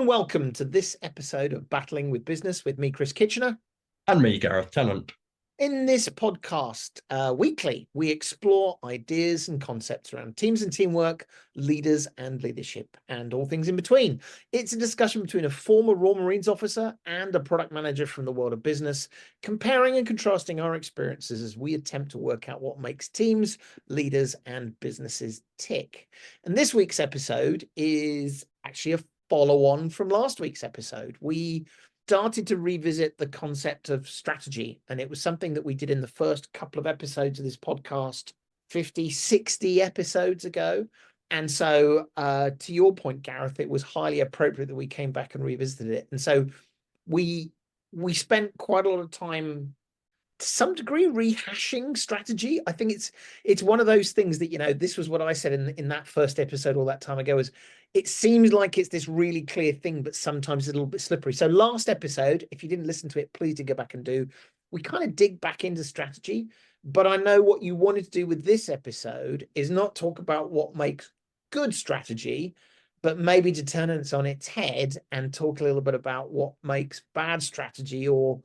and welcome to this episode of Battling with Business with me, Chris Kitchener. And me, Gareth Tennant. In this podcast, weekly, we explore ideas and concepts around teams and teamwork, leaders and leadership, and all things in between. It's a discussion between a former Royal Marines officer and a product manager from the world of business, comparing and contrasting our experiences as we attempt to work out what makes teams, leaders, and businesses tick. And this week's episode is actually a follow-on from last week's episode. We started to revisit the concept of strategy, and it was something that we did in the first couple of episodes of this podcast 50, 60 episodes ago. And so to your point, Gareth, it was highly appropriate that we came back and revisited it. And so we spent quite a lot of time, to some degree, rehashing strategy. I think it's one of those things that, you know, this was what I said in that first episode all that time ago, is it seems like it's this really clear thing, but sometimes it's a little bit slippery. So last episode, if you didn't listen to it, please do go back and do. We kind of dig back into strategy, but I know what you wanted to do with this episode is not talk about what makes good strategy, but maybe to turn it on its head and talk a little bit about what makes bad strategy, or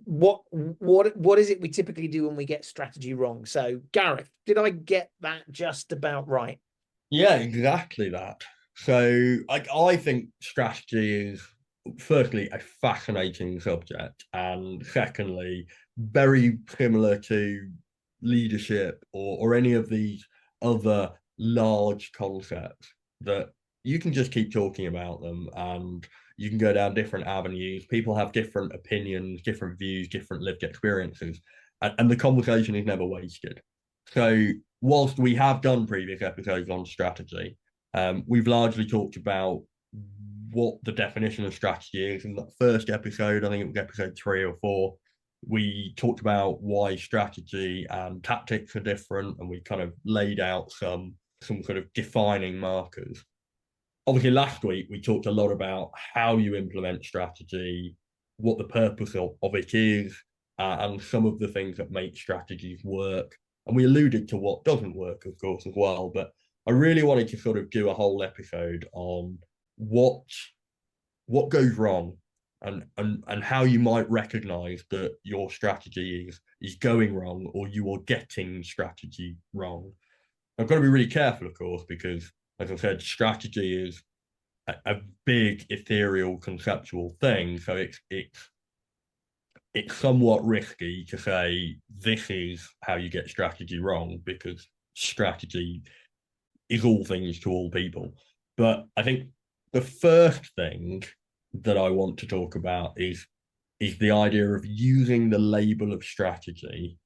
what is it we typically do when we get strategy wrong. So Gareth, did I get that just about right? Yeah, exactly that. So I think strategy is firstly a fascinating subject, and secondly, very similar to leadership or any of these other large concepts that you can just keep talking about them and you can go down different avenues. People have different opinions, different views, different lived experiences, and the conversation is never wasted. So, whilst we have done previous episodes on strategy, we've largely talked about what the definition of strategy is. In the first episode, I think it was episode 3 or 4, we talked about why strategy and tactics are different, and we kind of laid out some sort of defining markers. Obviously, last week we talked a lot about how you implement strategy, what the purpose of it is, and some of the things that make strategies work. And we alluded to what doesn't work, of course, as well. But I really wanted to sort of do a whole episode on what goes wrong, and how you might recognize that your strategy is going wrong, or you are getting strategy wrong. I've got to be really careful, of course, because, as I said, strategy is a big ethereal conceptual thing. So it's somewhat risky to say this is how you get strategy wrong, because strategy is all things to all people. But I think the first thing that I want to talk about is the idea of using the label of strategy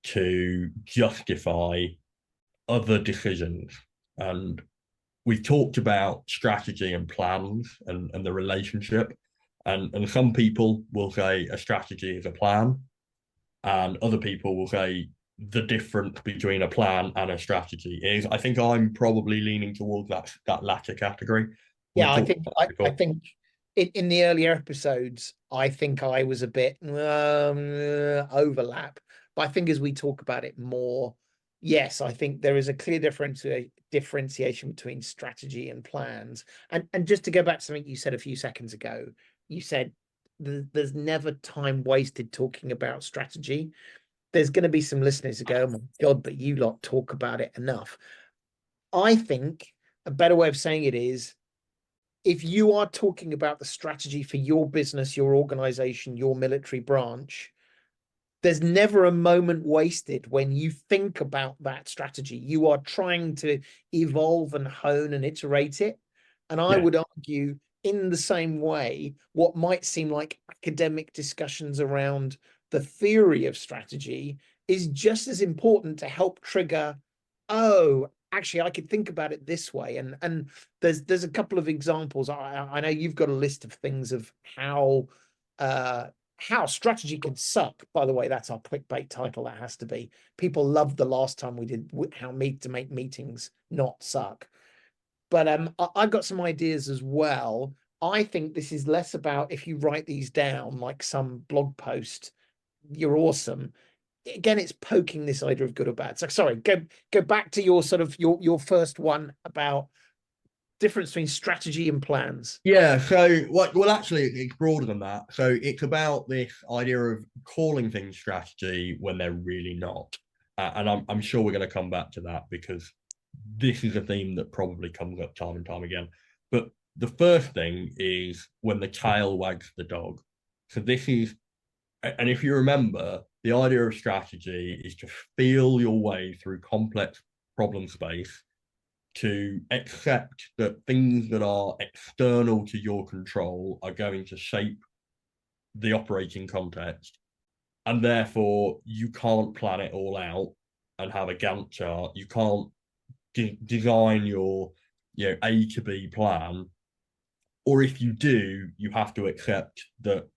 to justify other decisions. And we've talked about strategy and plans and the relationship. And some people will say a strategy is a plan, and other people will say the difference between a plan and a strategy is. I think I'm probably leaning towards that latter category. Yeah, I think in the earlier episodes, I think I was a bit overlap. But I think as we talk about it more, yes, I think there is a clear differentiation between strategy and plans. And just to go back to something you said a few seconds ago, you said there's never time wasted talking about strategy. There's going to be some listeners who go, oh my God, but you lot talk about it enough. I think a better way of saying it is, if you are talking about the strategy for your business, your organization, your military branch, there's never a moment wasted when you think about that strategy. You are trying to evolve and hone and iterate it. And I would argue, in the same way, what might seem like academic discussions around the theory of strategy is just as important to help trigger, oh, actually, I could think about it this way. And there's a couple of examples. I know you've got a list of things of how strategy can suck. By the way, that's our clickbait title. That has to be. People loved the last time we did how to make meetings not suck. But I've got some ideas as well. I think this is less about, if you write these down like some blog post, you're awesome. Again, it's poking this idea of good or bad. So sorry, go back to your sort of your first one about difference between strategy and plans? Yeah, so well, actually, it's broader than that. So it's about this idea of calling things strategy when they're really not. And I'm sure we're going to come back to that because this is a theme that probably comes up time and time again. But the first thing is when the tail wags the dog. So this is, and if you remember, the idea of strategy is to feel your way through complex problem space, to accept that things that are external to your control are going to shape the operating context. And therefore, you can't plan it all out and have a Gantt chart. You can't design your A to B plan. Or if you do, you have to accept that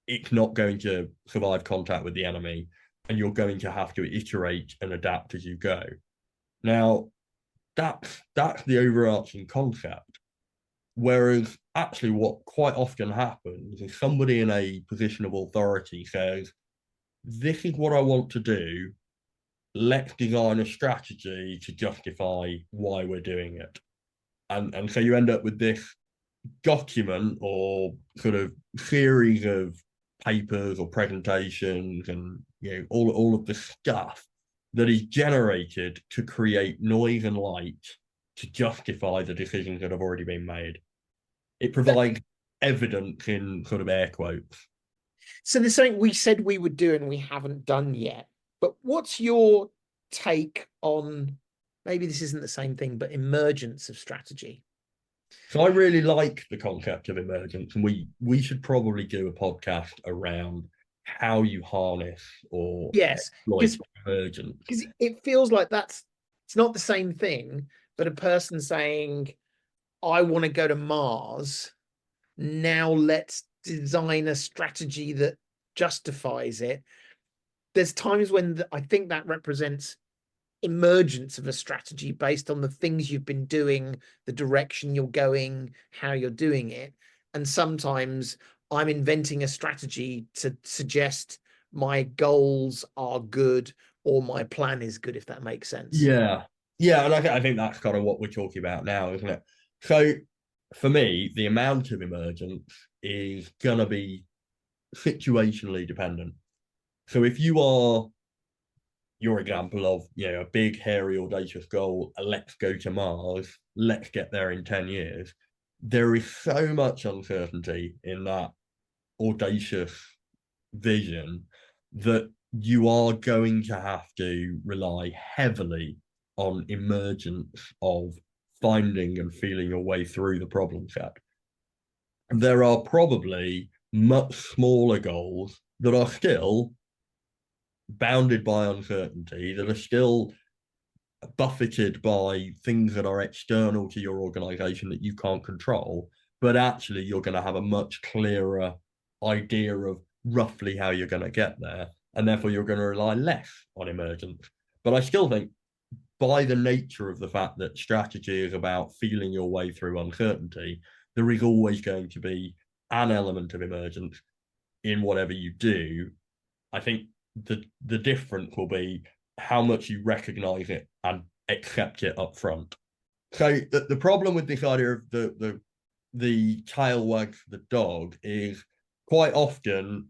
it's not going to survive contact with the enemy and you're going to have to iterate and adapt as you go. Now, that's the overarching concept. Whereas actually what quite often happens is somebody in a position of authority says, this is what I want to do. Let's design a strategy to justify why we're doing it. And so you end up with this document or sort of series of papers or presentations and all of the stuff that is generated to create noise and light to justify the decisions that have already been made. It provides evidence in sort of air quotes. So there's something we said we would do and we haven't done yet. But what's your take on, maybe this isn't the same thing, but emergence of strategy? So I really like the concept of emergence, and we should probably do a podcast around how you harness or yes, exploit emergence. Because it feels like it's not the same thing, but a person saying, I want to go to Mars. Now let's design a strategy that justifies it. There's times when I think that represents emergence of a strategy based on the things you've been doing, the direction you're going, how you're doing it. And sometimes I'm inventing a strategy to suggest my goals are good or my plan is good, if that makes sense. Yeah. Yeah. And I think that's kind of what we're talking about now, isn't it? So for me, the amount of emergence is going to be situationally dependent. So if you are your example of a big hairy audacious goal, let's go to Mars, let's get there in 10 years, there is so much uncertainty in that audacious vision that you are going to have to rely heavily on emergence of finding and feeling your way through the problem set. There are probably much smaller goals that are still bounded by uncertainty, that are still buffeted by things that are external to your organization that you can't control, but actually you're going to have a much clearer idea of roughly how you're going to get there, and therefore you're going to rely less on emergence. But I still think, by the nature of the fact that strategy is about feeling your way through uncertainty, there is always going to be an element of emergence in whatever you do. I think the difference will be how much you recognize it and accept it up front. So the problem with this idea of the tail wags the dog is quite often,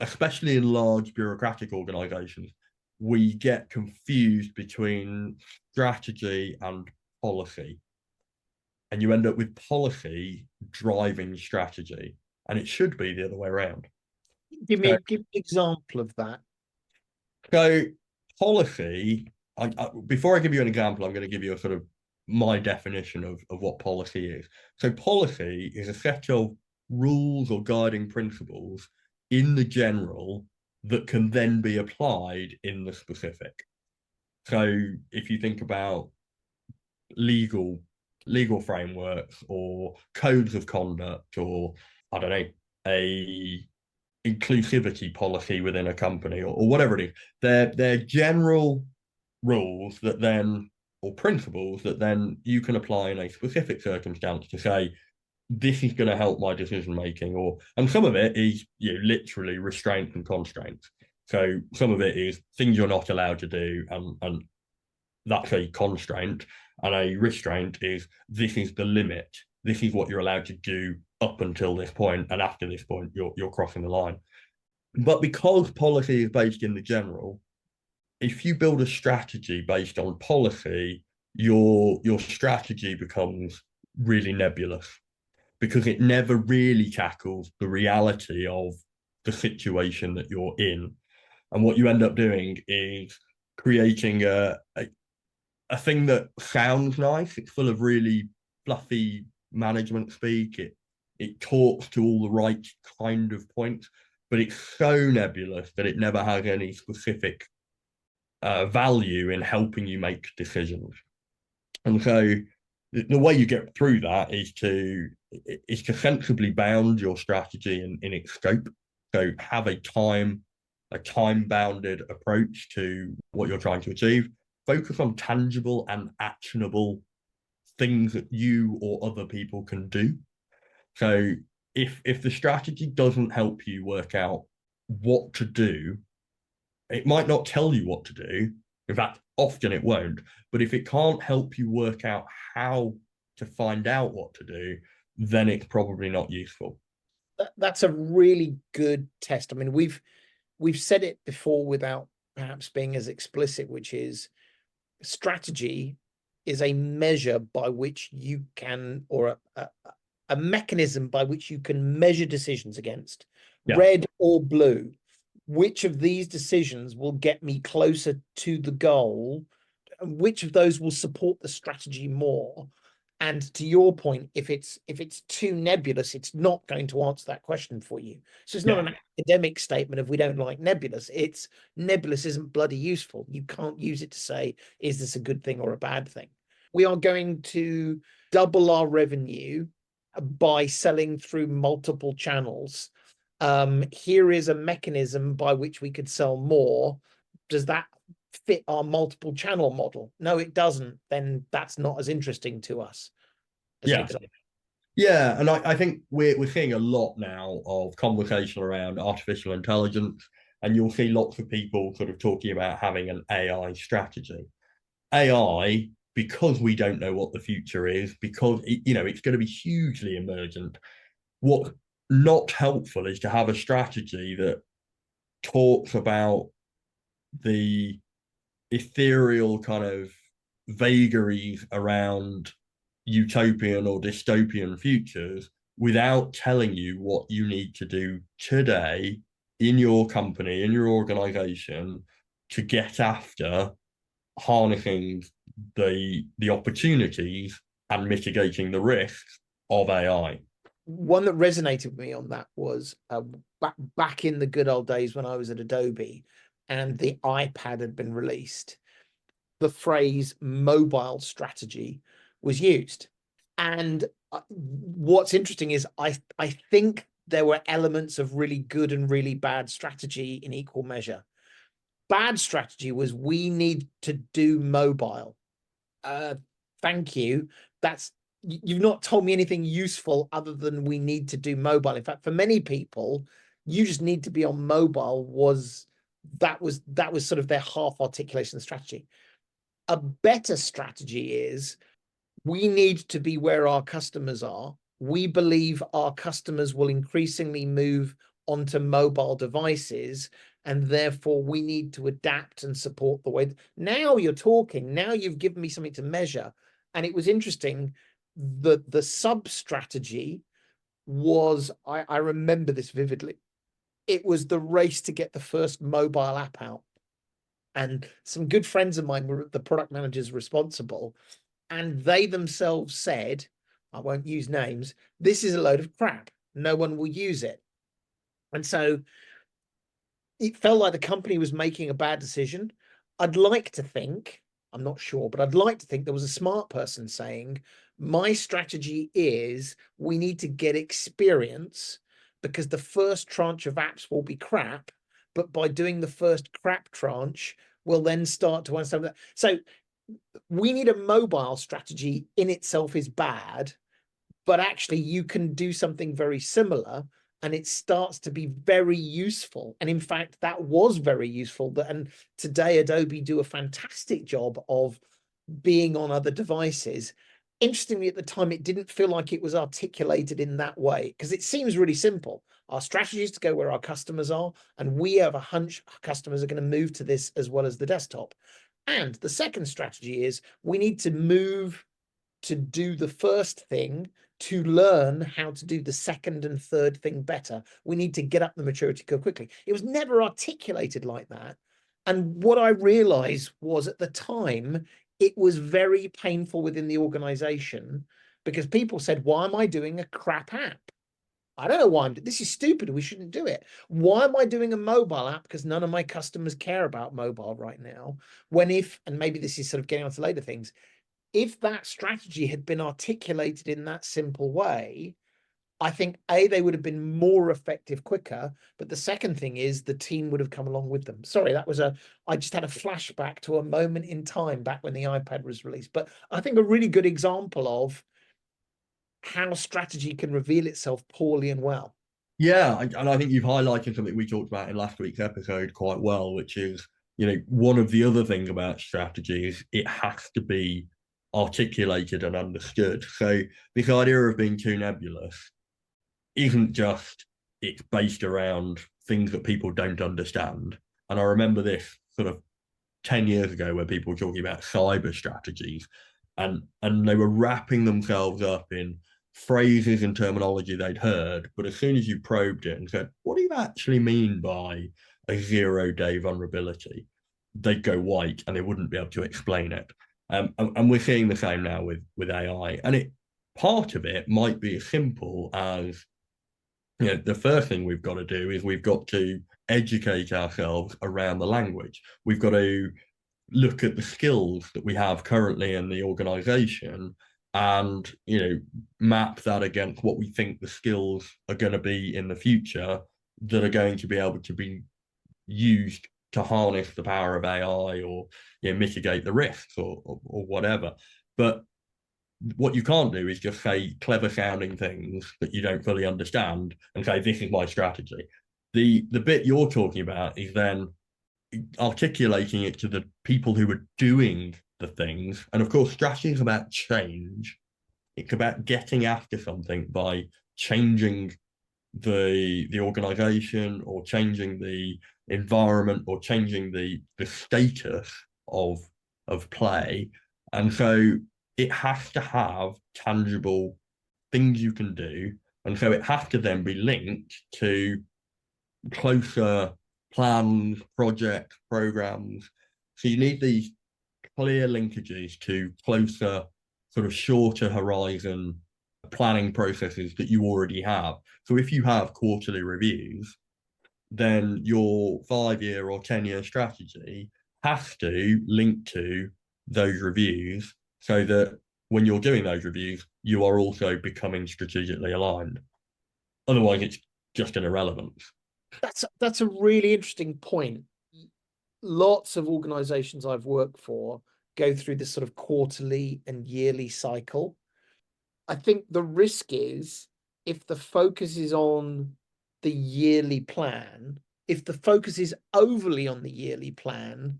especially in large bureaucratic organizations, we get confused between strategy and policy. And you end up with policy driving strategy. And it should be the other way around. Give me an example of that. So policy, before I give you an example, I'm going to give you a sort of my definition of what policy is. So policy is a set of rules or guiding principles in the general that can then be applied in the specific. So if you think about legal frameworks or codes of conduct, or I don't know, a inclusivity policy within a company, or whatever it is, they're general rules that then, or principles that then you can apply in a specific circumstance to say, this is going to help my decision making, and some of it is literally restraints and constraints. So some of it is things you're not allowed to do, and That's a constraint. And a restraint is, this is the limit. This is what you're allowed to do up until this point, and after this point, you're crossing the line. But because policy is based in the general, if you build a strategy based on policy, your strategy becomes really nebulous because it never really tackles the reality of the situation that you're in. And what you end up doing is creating a thing that sounds nice. It's full of really fluffy management speak. It talks to all the right kind of points, but it's so nebulous that it never has any specific value in helping you make decisions. And so the way you get through that is to sensibly bound your strategy in its scope. So have a time bounded approach to what you're trying to achieve. Focus on tangible and actionable things that you or other people can do. So if the strategy doesn't help you work out what to do, it might not tell you what to do. In fact, often it won't. But if it can't help you work out how to find out what to do, then it's probably not useful. That's a really good test. I mean, we've said it before without perhaps being as explicit, which is strategy is a measure by which you can, or a mechanism by which you can measure decisions against, red or blue. Which of these decisions will get me closer to the goal? And which of those will support the strategy more? And to your point, if it's too nebulous, it's not going to answer that question for you. So it's not an academic statement of we don't like nebulous. It's nebulous isn't bloody useful. You can't use it to say, is this a good thing or a bad thing? We are going to double our revenue by selling through multiple channels. Here is a mechanism by which we could sell more. Does that fit our multiple channel model? No, it doesn't. Then that's not as interesting to us. Yeah, and I think we're seeing a lot now of conversation around artificial intelligence, and you'll see lots of people sort of talking about having an AI strategy. AI, because we don't know what the future is, because it's going to be hugely emergent. What's not helpful is to have a strategy that talks about the ethereal kind of vagaries around utopian or dystopian futures without telling you what you need to do today in your company, in your organization, to get after harnessing the opportunities and mitigating the risks of AI. One that resonated with me on that was back in the good old days when I was at Adobe and the iPad had been released, the phrase mobile strategy was used. And what's interesting is I think there were elements of really good and really bad strategy in equal measure. Bad strategy was we need to do mobile. Thank you. You've not told me anything useful other than we need to do mobile. In fact, for many people, you just need to be on mobile that was sort of their half articulation strategy. A better strategy is we need to be where our customers are. We believe our customers will increasingly move onto mobile devices, and therefore we need to adapt and support the way. Now you're talking, now you've given me something to measure. And it was interesting, the sub strategy was, I remember this vividly, it was the race to get the first mobile app out. And some good friends of mine were the product managers responsible, and they themselves said, I won't use names, this is a load of crap. No one will use it. And so it felt like the company was making a bad decision. I'd like to think, I'm not sure, but I'd like to think there was a smart person saying, my strategy is we need to get experience because the first tranche of apps will be crap, but by doing the first crap tranche, we'll then start to understand that. So we need a mobile strategy in itself is bad, but actually you can do something very similar and it starts to be very useful. And in fact, that was very useful. And today Adobe do a fantastic job of being on other devices. Interestingly, at the time, it didn't feel like it was articulated in that way, because it seems really simple. Our strategy is to go where our customers are, and we have a hunch our customers are going to move to this as well as the desktop. And the second strategy is we need to move to do the first thing to learn how to do the second and third thing better. We need to get up the maturity curve quickly. It was never articulated like that. And what I realized was at the time, it was very painful within the organization, because people said, why am I doing a crap app? I don't know why this is stupid. We shouldn't do it. Why am I doing a mobile app? Because none of my customers care about mobile right now. When if, and maybe this is sort of getting onto later things, if that strategy had been articulated in that simple way, I think they would have been more effective quicker. But the second thing is the team would have come along with them. Sorry, I just had a flashback to a moment in time back when the iPad was released. But I think a really good example of how strategy can reveal itself poorly and well. Yeah, and I think you've highlighted something we talked about in last week's episode quite well, which is, one of the other things about strategy is it has to be articulated and understood. So this idea of being too nebulous isn't just it's based around things that people don't understand. And I remember this sort of 10 years ago where people were talking about cyber strategies, and they were wrapping themselves up in phrases and terminology they'd heard, but as soon as you probed it and said, what do you actually mean by a 0-day vulnerability, they'd go white and they wouldn't be able to explain it. And we're seeing the same now with AI. And part of it might be as simple as, the first thing we've got to do is we've got to educate ourselves around the language. We've got to look at the skills that we have currently in the organization and map that against what we think the skills are going to be in the future that are going to be able to be used to harness the power of AI or mitigate the risks or whatever. But what you can't do is just say clever sounding things that you don't fully understand and say this is my strategy. The bit you're talking about is then articulating it to the people who are doing the things. And of course, strategy is about change. It's about getting after something by changing the organization or changing the environment or changing the status of play. And so it has to have tangible things you can do. And so it has to then be linked to closer plans, projects, programs. So you need these clear linkages to closer, sort of shorter horizon planning processes that you already have. So if you have quarterly reviews, then your 5-year or 10-year strategy has to link to those reviews so that when you're doing those reviews, you are also becoming strategically aligned. Otherwise, it's just an irrelevance. That's a really interesting point. Lots of organizations I've worked for go through this sort of quarterly and yearly cycle. I think the risk is if the focus is on the yearly plan, if the focus is overly on the yearly plan,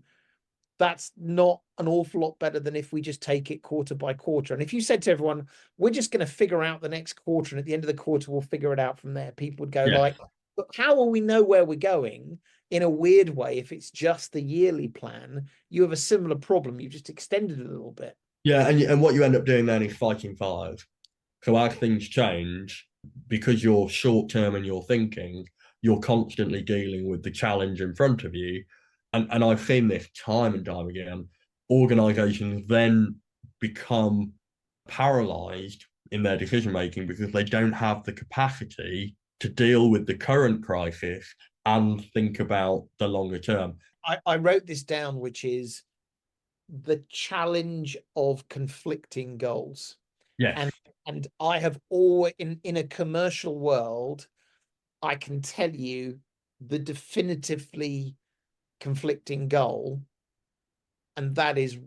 that's not an awful lot better than if we just take it quarter by quarter. And if you said to everyone, we're just going to figure out the next quarter, and at the end of the quarter, we'll figure it out from there, people would go like, but how will we know where we're going? In a weird way, if it's just the yearly plan, you have a similar problem. You've just extended it a little bit. Yeah, and what you end up doing then is fighting fires. So as things change, because you're short term in your thinking, you're constantly dealing with the challenge in front of you. And I've seen this time and time again. Organizations then become paralyzed in their decision making because they don't have the capacity to deal with the current crisis and think about the longer term. I wrote this down, which is the challenge of conflicting goals. Yes. And I have always, in a commercial world, I can tell you the definitively conflicting goal, and that is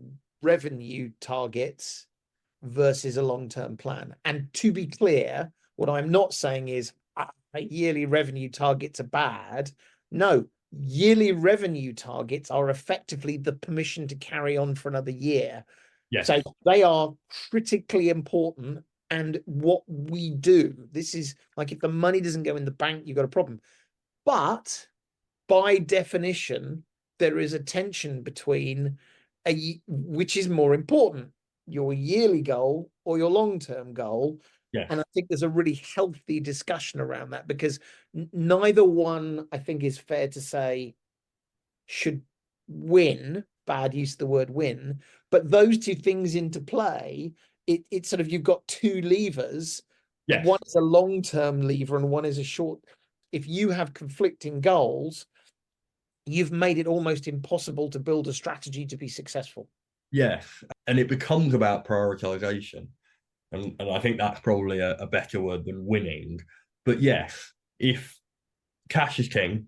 revenue targets versus a long-term plan. And to be clear, what I'm not saying is yearly revenue targets are bad. No, yearly revenue targets are effectively the permission to carry on for another year. Yes. So they are critically important. And what we do, this is like, if the money doesn't go in the bank, you've got a problem. But by definition, there is a tension between which is more important, your yearly goal or your long-term goal. Yes. And I think there's a really healthy discussion around that, because neither one, I think, is fair to say should win. Bad use of the word win, but those two things into play, it's sort of, you've got two levers. Yes. One is a long-term lever and one is a short. If you have conflicting goals, you've made it almost impossible to build a strategy to be successful. Yes. And it becomes about prioritization. And I think that's probably a better word than winning. But yes, if cash is king,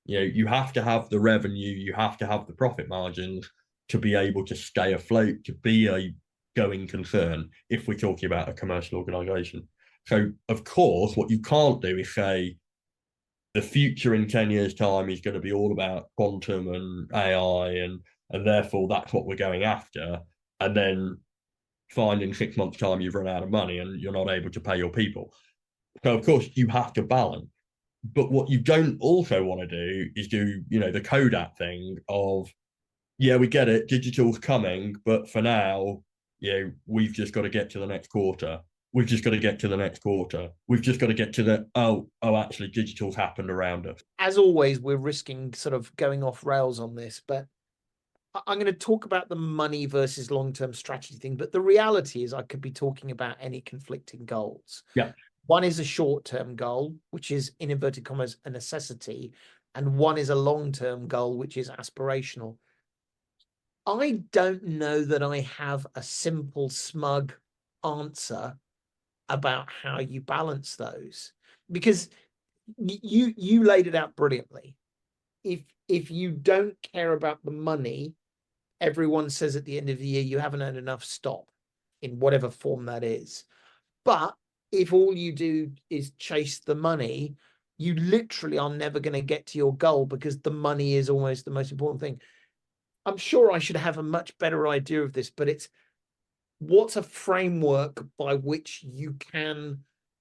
you have to have the revenue, you have to have the profit margins to be able to stay afloat, to be a going concern, if we're talking about a commercial organization. So, of course, what you can't do is say the future in 10 years' time is going to be all about quantum and AI, and therefore that's what we're going after. And then find in 6 months' time you've run out of money and you're not able to pay your people. So, of course, you have to balance. But what you don't also want to do is do, the Kodak thing of, yeah, we get it, digital's coming, but for now, we've just got to get to the next quarter. We've just got to get to the next quarter. We've just got to get to actually, digital's happened around us. As always, we're risking sort of going off rails on this, but I'm going to talk about the money versus long-term strategy thing. But the reality is I could be talking about any conflicting goals. Yeah. One is a short-term goal, which is, in inverted commas, a necessity. And one is a long-term goal, which is aspirational. I don't know that I have a simple, smug answer about how you balance those, because you laid it out brilliantly. If you don't care about the money, everyone says at the end of the year, you haven't earned enough, stop, in whatever form that is. But if all you do is chase the money, you literally are never going to get to your goal, because the money is almost the most important thing. I'm sure I should have a much better idea of this, but it's, what's a framework by which you can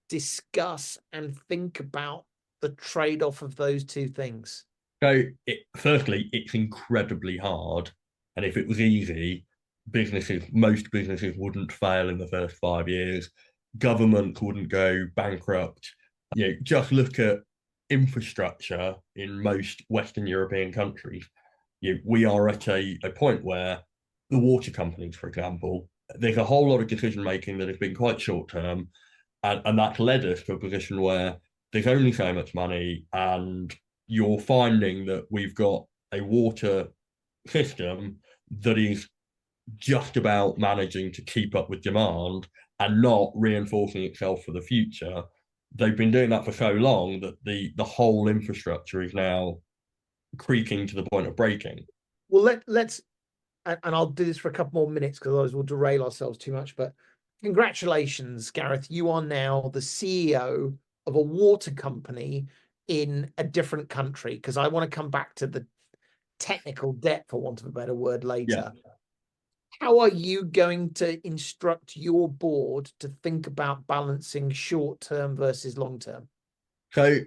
discuss and think about the trade-off of those two things? So, firstly, it's incredibly hard. And if it was easy, most businesses wouldn't fail in the first 5 years. Governments wouldn't go bankrupt. Just look at infrastructure in most Western European countries. We are at a point where the water companies, for example, there's a whole lot of decision making that has been quite short term, and that's led us to a position where there's only so much money, and you're finding that we've got a water system that is just about managing to keep up with demand and not reinforcing itself for the future. They've been doing that for so long that the whole infrastructure is now creaking to the point of breaking. Well, let's and I'll do this for a couple more minutes because otherwise we'll derail ourselves too much. But congratulations, Gareth. You are now the CEO of a water company in a different country, because I want to come back to the technical debt, for want of a better word, later. Yeah. How are you going to instruct your board to think about balancing short-term versus long-term? So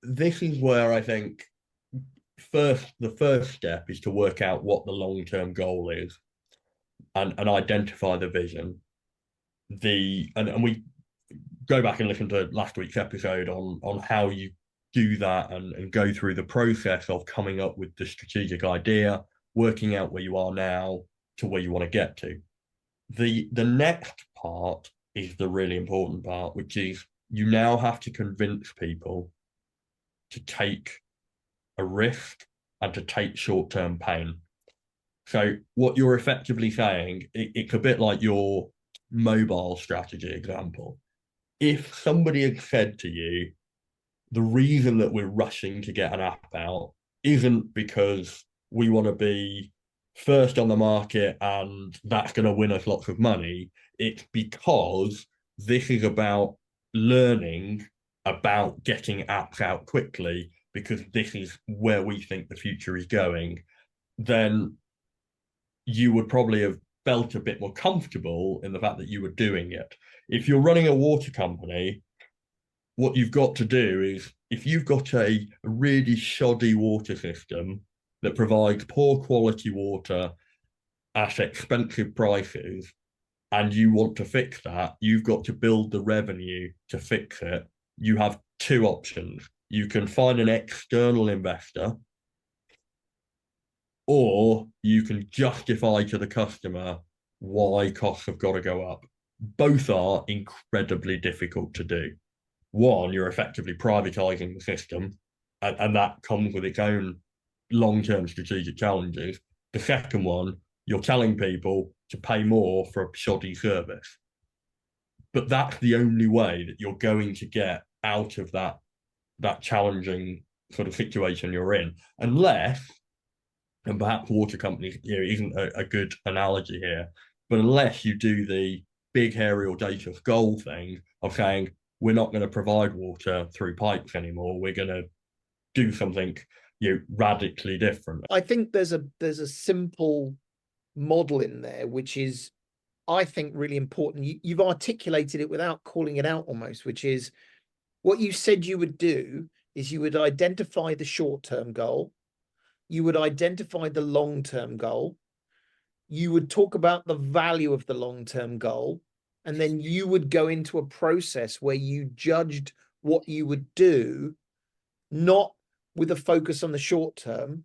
this is where I think the first step is to work out what the long-term goal is and identify the vision. And we go back and listen to last week's episode on how you do that and go through the process of coming up with the strategic idea, working out where you are now to where you want to get to. The next part is the really important part, which is you now have to convince people to take a risk and to take short-term pain. So what you're effectively saying, it's a bit like your mobile strategy example. If somebody had said to you, the reason that we're rushing to get an app out isn't because we want to be first on the market and that's going to win us lots of money, it's because this is about learning about getting apps out quickly, because this is where we think the future is going, then you would probably have felt a bit more comfortable in the fact that you were doing it. If you're running a water company, what you've got to do is, if you've got a really shoddy water system that provides poor quality water at expensive prices, and you want to fix that, you've got to build the revenue to fix it. You have two options. You can find an external investor, or you can justify to the customer why costs have got to go up. Both are incredibly difficult to do. One, you're effectively privatizing the system, and that comes with its own long-term strategic challenges. The second one, you're telling people to pay more for a shoddy service. But that's the only way that you're going to get out of that challenging sort of situation you're in, unless, and perhaps water companies, isn't a good analogy here, but unless you do the big, hairy, audacious goal thing of saying, we're not going to provide water through pipes anymore, we're going to do something radically different. I think there's a simple model in there, which is, I think, really important. You've articulated it without calling it out almost, which is what you said you would do is you would identify the short-term goal, you would identify the long-term goal, you would talk about the value of the long-term goal, and then you would go into a process where you judged what you would do, not with a focus on the short term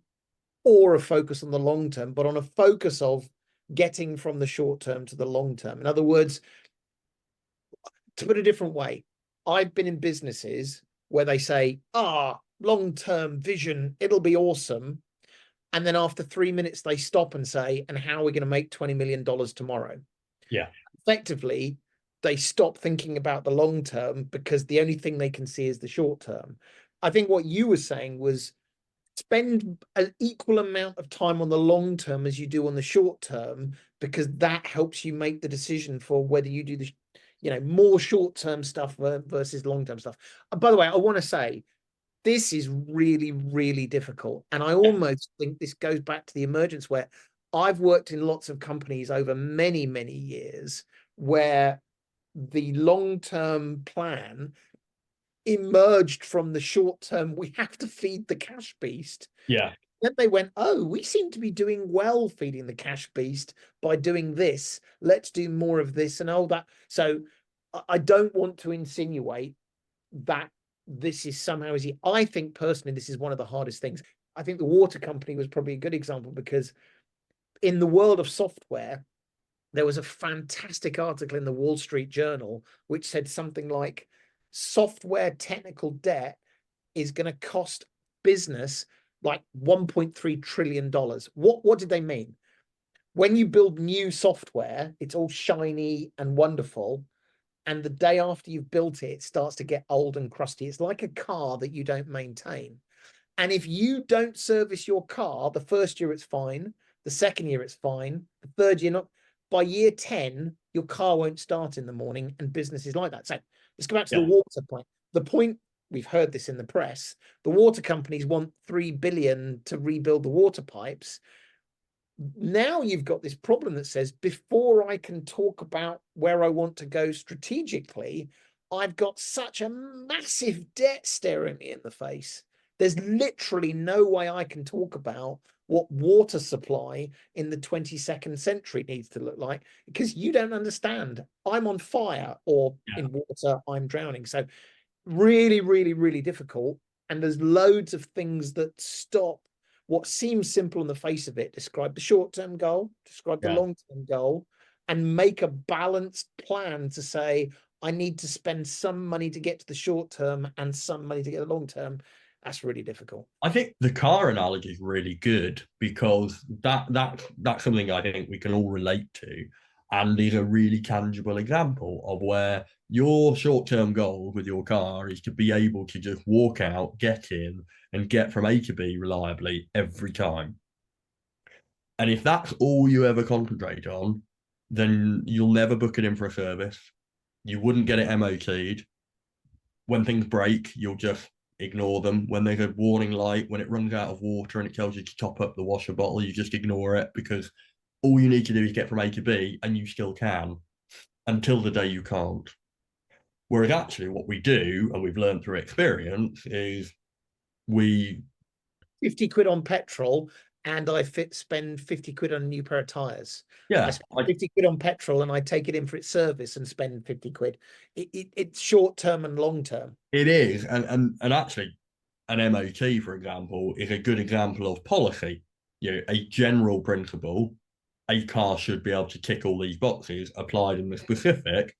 or a focus on the long term, but on a focus of getting from the short term to the long term. In other words, to put it a different way, I've been in businesses where they say, long-term vision, it'll be awesome. And then after 3 minutes, they stop and say, and how are we going to make $20 million tomorrow? Yeah. Effectively, they stop thinking about the long term because the only thing they can see is the short term. I think what you were saying was spend an equal amount of time on the long term as you do on the short term, because that helps you make the decision for whether you do the, more short term stuff versus long term stuff. By the way, I want to say this is really, really difficult. And I almost think this goes back to the emergence where I've worked in lots of companies over many, many years where the long-term plan emerged from the short-term, we have to feed the cash beast. Yeah. Then they went, we seem to be doing well feeding the cash beast by doing this. Let's do more of this and all that. So I don't want to insinuate that this is somehow easy. I think personally, this is one of the hardest things. I think the water company was probably a good example, because in the world of software, there was a fantastic article in the Wall Street Journal which said something like software technical debt is going to cost business like $1.3 trillion. What did they mean? When you build new software, it's all shiny and wonderful. And the day after you've built it, it starts to get old and crusty. It's like a car that you don't maintain. And if you don't service your car, the first year it's fine, the second year it's fine, the third year not. By year 10, your car won't start in the morning, and business is like that. So let's go back to the water point. The point, we've heard this in the press, the water companies want $3 billion to rebuild the water pipes. Now you've got this problem that says, before I can talk about where I want to go strategically, I've got such a massive debt staring me in the face. There's literally no way I can talk about what water supply in the 22nd century needs to look like, because you don't understand. I'm on fire, or in water, I'm drowning. So really, really, really difficult. And there's loads of things that stop what seems simple on the face of it. Describe the short-term goal, describe the long-term goal, and make a balanced plan to say, I need to spend some money to get to the short term and some money to get the long term. That's really difficult. I think the car analogy is really good, because that's something I think we can all relate to, and is a really tangible example of where your short-term goal with your car is to be able to just walk out, get in, and get from A to B reliably every time. And if that's all you ever concentrate on, then you'll never book it in for a service. You wouldn't get it MOT'd. When things break, you'll just ignore them. When there's a warning light, when it runs out of water and it tells you to top up the washer bottle, you just ignore it because all you need to do is get from A to B, and you still can, until the day you can't. Whereas actually what we do, and we've learned through experience, is we 50 quid on petrol and I spend 50 quid on a new pair of tires. I yeah, spend 50 quid on petrol and I take it in for its service and spend 50 quid. It's short term and long term. it is. And actually an MOT, for example, is a good example of policy. A general principle, a car should be able to tick all these boxes. Applied in the specific,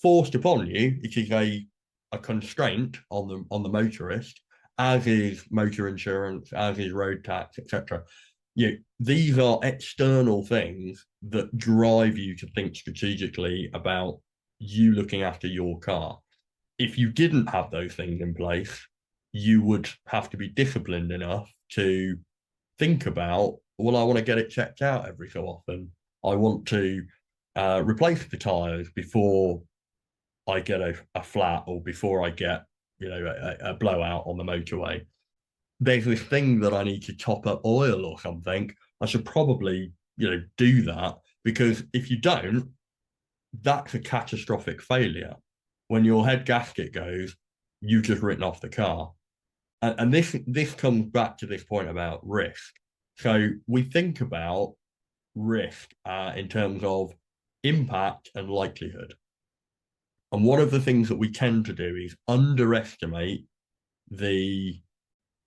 forced upon you, it is a constraint on the motorist, as is motor insurance, as is road tax, etc. These are external things that drive you to think strategically about you looking after your car. If you didn't have those things in place, you would have to be disciplined enough to think about, well, I want to get it checked out every so often. I want to replace the tires before I get a flat, or before I get a blowout on the motorway. There's this thing that I need to top up oil or something. I should probably do that, because if you don't, that's a catastrophic failure. When your head gasket goes, you've just written off the car. And this comes back to this point about risk. So we think about risk in terms of impact and likelihood. And one of the things that we tend to do is underestimate the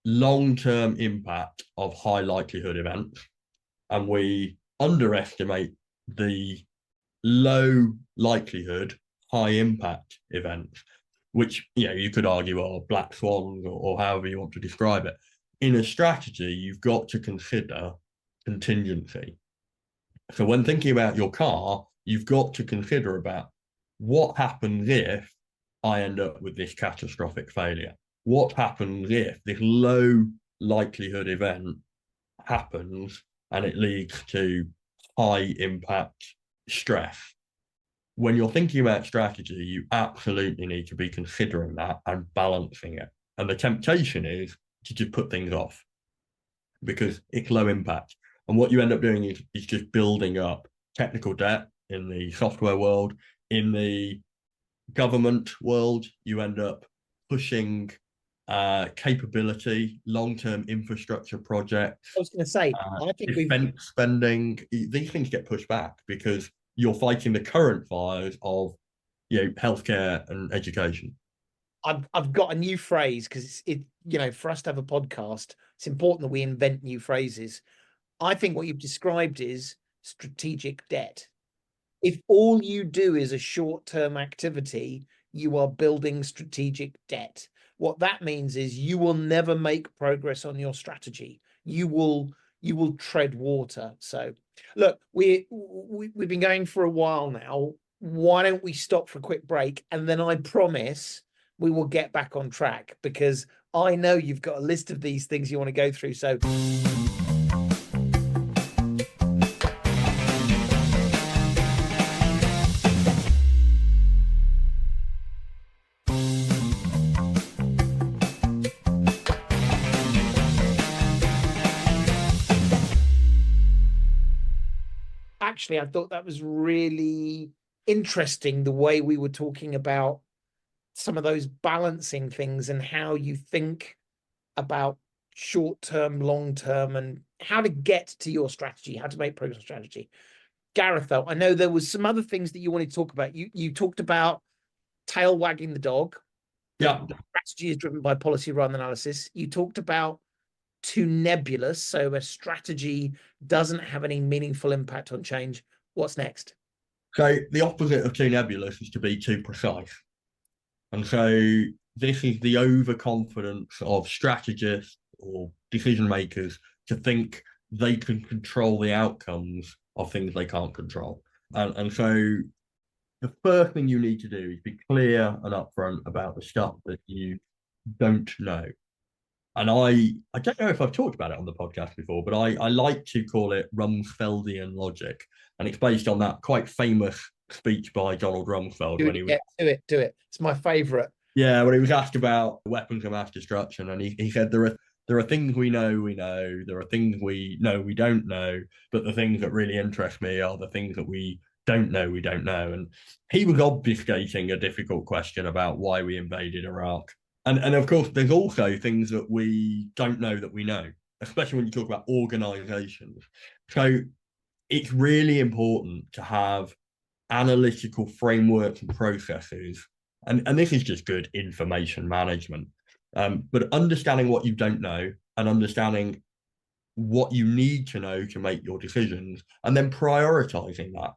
long-term impact of high likelihood events, and we underestimate the low likelihood, high impact events, which you could argue are black swans, or however you want to describe it. In a strategy, you've got to consider contingency. So when thinking about your car, you've got to consider about what happens if I end up with this catastrophic failure. What happens if this low likelihood event happens and it leads to high impact stress? When you're thinking about strategy, you absolutely need to be considering that and balancing it. And the temptation is to just put things off because it's low impact. And what you end up doing is just building up technical debt in the software world. In the government world, you end up pushing capability, long-term infrastructure projects. I was going to say, I think defense spending. These things get pushed back because you're fighting the current fires of healthcare and education. I've got a new phrase, because for us to have a podcast, it's important that we invent new phrases. I think what you've described is strategic debt. If all you do is a short-term activity, you are building strategic debt. What that means is you will never make progress on your strategy. You will tread water. So look, we've been going for a while now. Why don't we stop for a quick break? And then I promise we will get back on track, because I know you've got a list of these things you want to go through. So actually, I thought that was really interesting, the way we were talking about some of those balancing things and how you think about short-term, long-term, and how to get to your strategy, how to make progress on strategy. Gareth, though, I know there was some other things that you wanted to talk about. You talked about tail wagging the dog. Yeah. The strategy is driven by policy rather than analysis. You talked about too nebulous, so a strategy doesn't have any meaningful impact on change. What's next? So the opposite of too nebulous is to be too precise. And so this is the overconfidence of strategists or decision makers to think they can control the outcomes of things they can't control. And so the first thing you need to do is be clear and upfront about the stuff that you don't know. And I don't know if I've talked about it on the podcast before, but I like to call it Rumsfeldian logic. And it's based on that quite famous speech by Donald Rumsfeld when he was... Do it. It's my favorite. Yeah, when he was asked about weapons of mass destruction, and he said there are there are things we know, there are things we know we don't know, but the things that really interest me are the things that we don't know we don't know. And he was obfuscating a difficult question about why we invaded Iraq. And of course, there's also things that we don't know that we know, especially when you talk about organizations. So it's really important to have analytical frameworks and processes. And this is just good information management. But understanding what you don't know and understanding what you need to know to make your decisions, and then prioritizing that.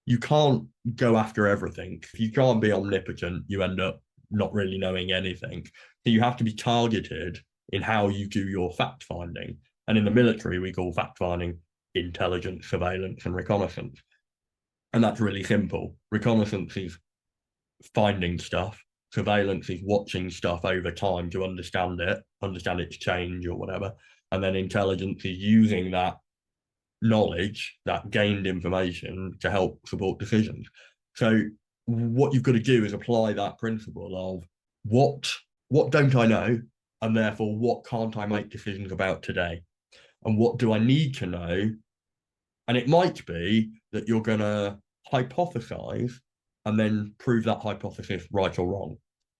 You can't go after everything. If you try and be omnipotent, you end up not really knowing anything. So you have to be targeted in how you do your fact finding. And in the military, we call fact finding intelligence, surveillance, and reconnaissance. And that's really simple. Reconnaissance is finding stuff. Surveillance is watching stuff over time to understand its change or whatever. And then intelligence is using that knowledge, that gained information to help support decisions. So what you've got to do is apply that principle of what don't I know, and therefore what can't I make decisions about today, and what do I need to know. And it might be that you're going to hypothesize and then prove that hypothesis right or wrong.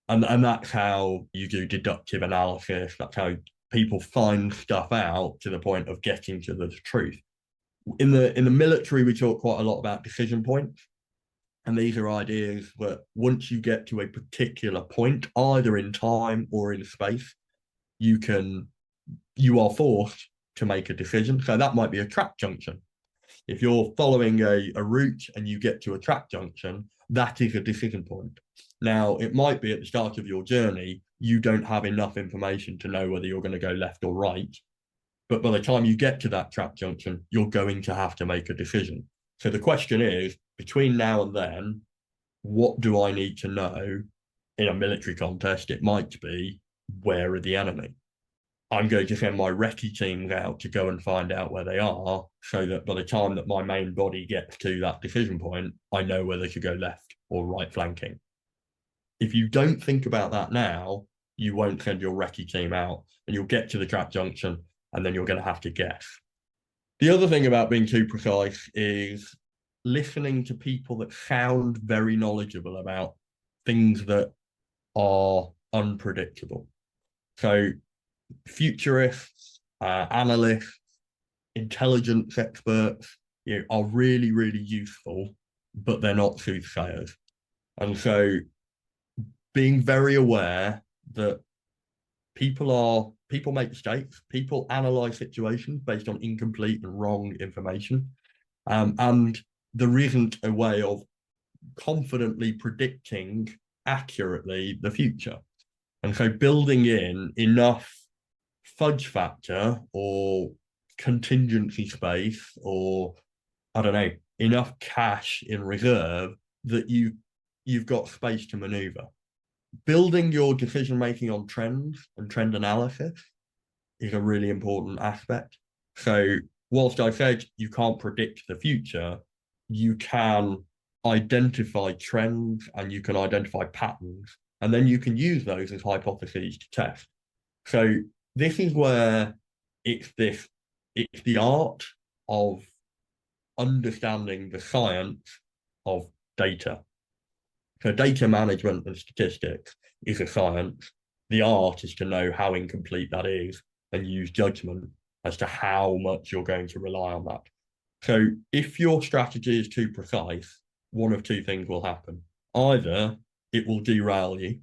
And that's how you do deductive analysis. That's how people find stuff out to the point of getting to the truth. In the military, we talk quite a lot about decision points. And these are ideas that once you get to a particular point, either in time or in space, you are forced to make a decision. So that might be a track junction. If you're following a route and you get to a track junction, that is a decision point. Now, it might be at the start of your journey, you don't have enough information to know whether you're going to go left or right. But by the time you get to that track junction, you're going to have to make a decision. So the question is, between now and then, what do I need to know? In a military context, it might be, where are the enemy? I'm going to send my recce teams out to go and find out where they are, so that by the time that my main body gets to that decision point, I know whether to go left or right flanking. If you don't think about that now, you won't send your recce team out, and you'll get to the track junction, and then you're going to have to guess. The other thing about being too precise is listening to people that sound very knowledgeable about things that are unpredictable. So futurists, analysts, intelligence experts, are really, really useful, but they're not soothsayers. And so being very aware that people make mistakes, people analyze situations based on incomplete and wrong information. And there isn't a way of confidently predicting accurately the future. And so building in enough fudge factor or contingency space, or I don't know, enough cash in reserve that you've got space to maneuver. Building your decision making on trends and trend analysis is a really important aspect. So whilst I said you can't predict the future, you can identify trends and you can identify patterns, and then you can use those as hypotheses to test. So this is where it's the art of understanding the science of data. So data management and statistics is a science. The art is to know how incomplete that is and use judgment as to how much you're going to rely on that. So if your strategy is too precise, one of two things will happen. Either it will derail you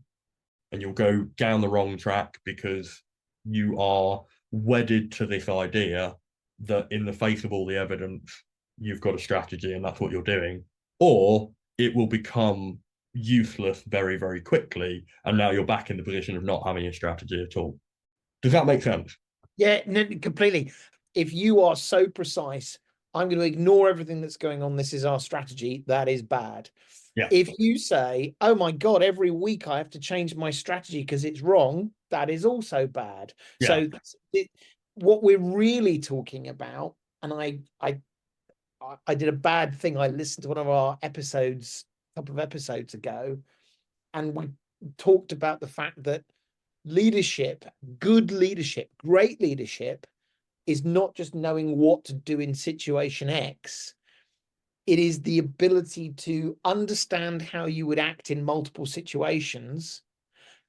and you'll go down the wrong track because you are wedded to this idea that in the face of all the evidence, you've got a strategy and that's what you're doing. Or it will become useless very, very quickly. And now you're back in the position of not having a strategy at all. Does that make sense? Yeah, no, completely. If you are so precise, I'm going to ignore everything that's going on. This is our strategy. That is bad. Yeah. If you say, oh my God, every week I have to change my strategy because it's wrong, that is also bad. Yeah. So what we're really talking about, and I did a bad thing. I listened to one of our episodes a couple of episodes ago, and we talked about the fact that leadership, good leadership, great leadership is not just knowing what to do in situation X. It is the ability to understand how you would act in multiple situations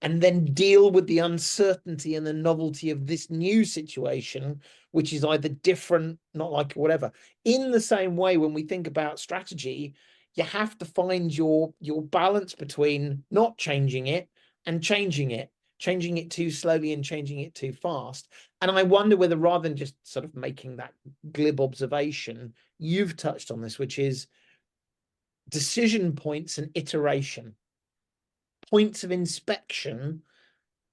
and then deal with the uncertainty and the novelty of this new situation, which is either different, not like whatever. In the same way, when we think about strategy, you have to find your balance between not changing it and changing it too slowly and changing it too fast. And I wonder whether, rather than just sort of making that glib observation, you've touched on this, which is decision points and iteration, points of inspection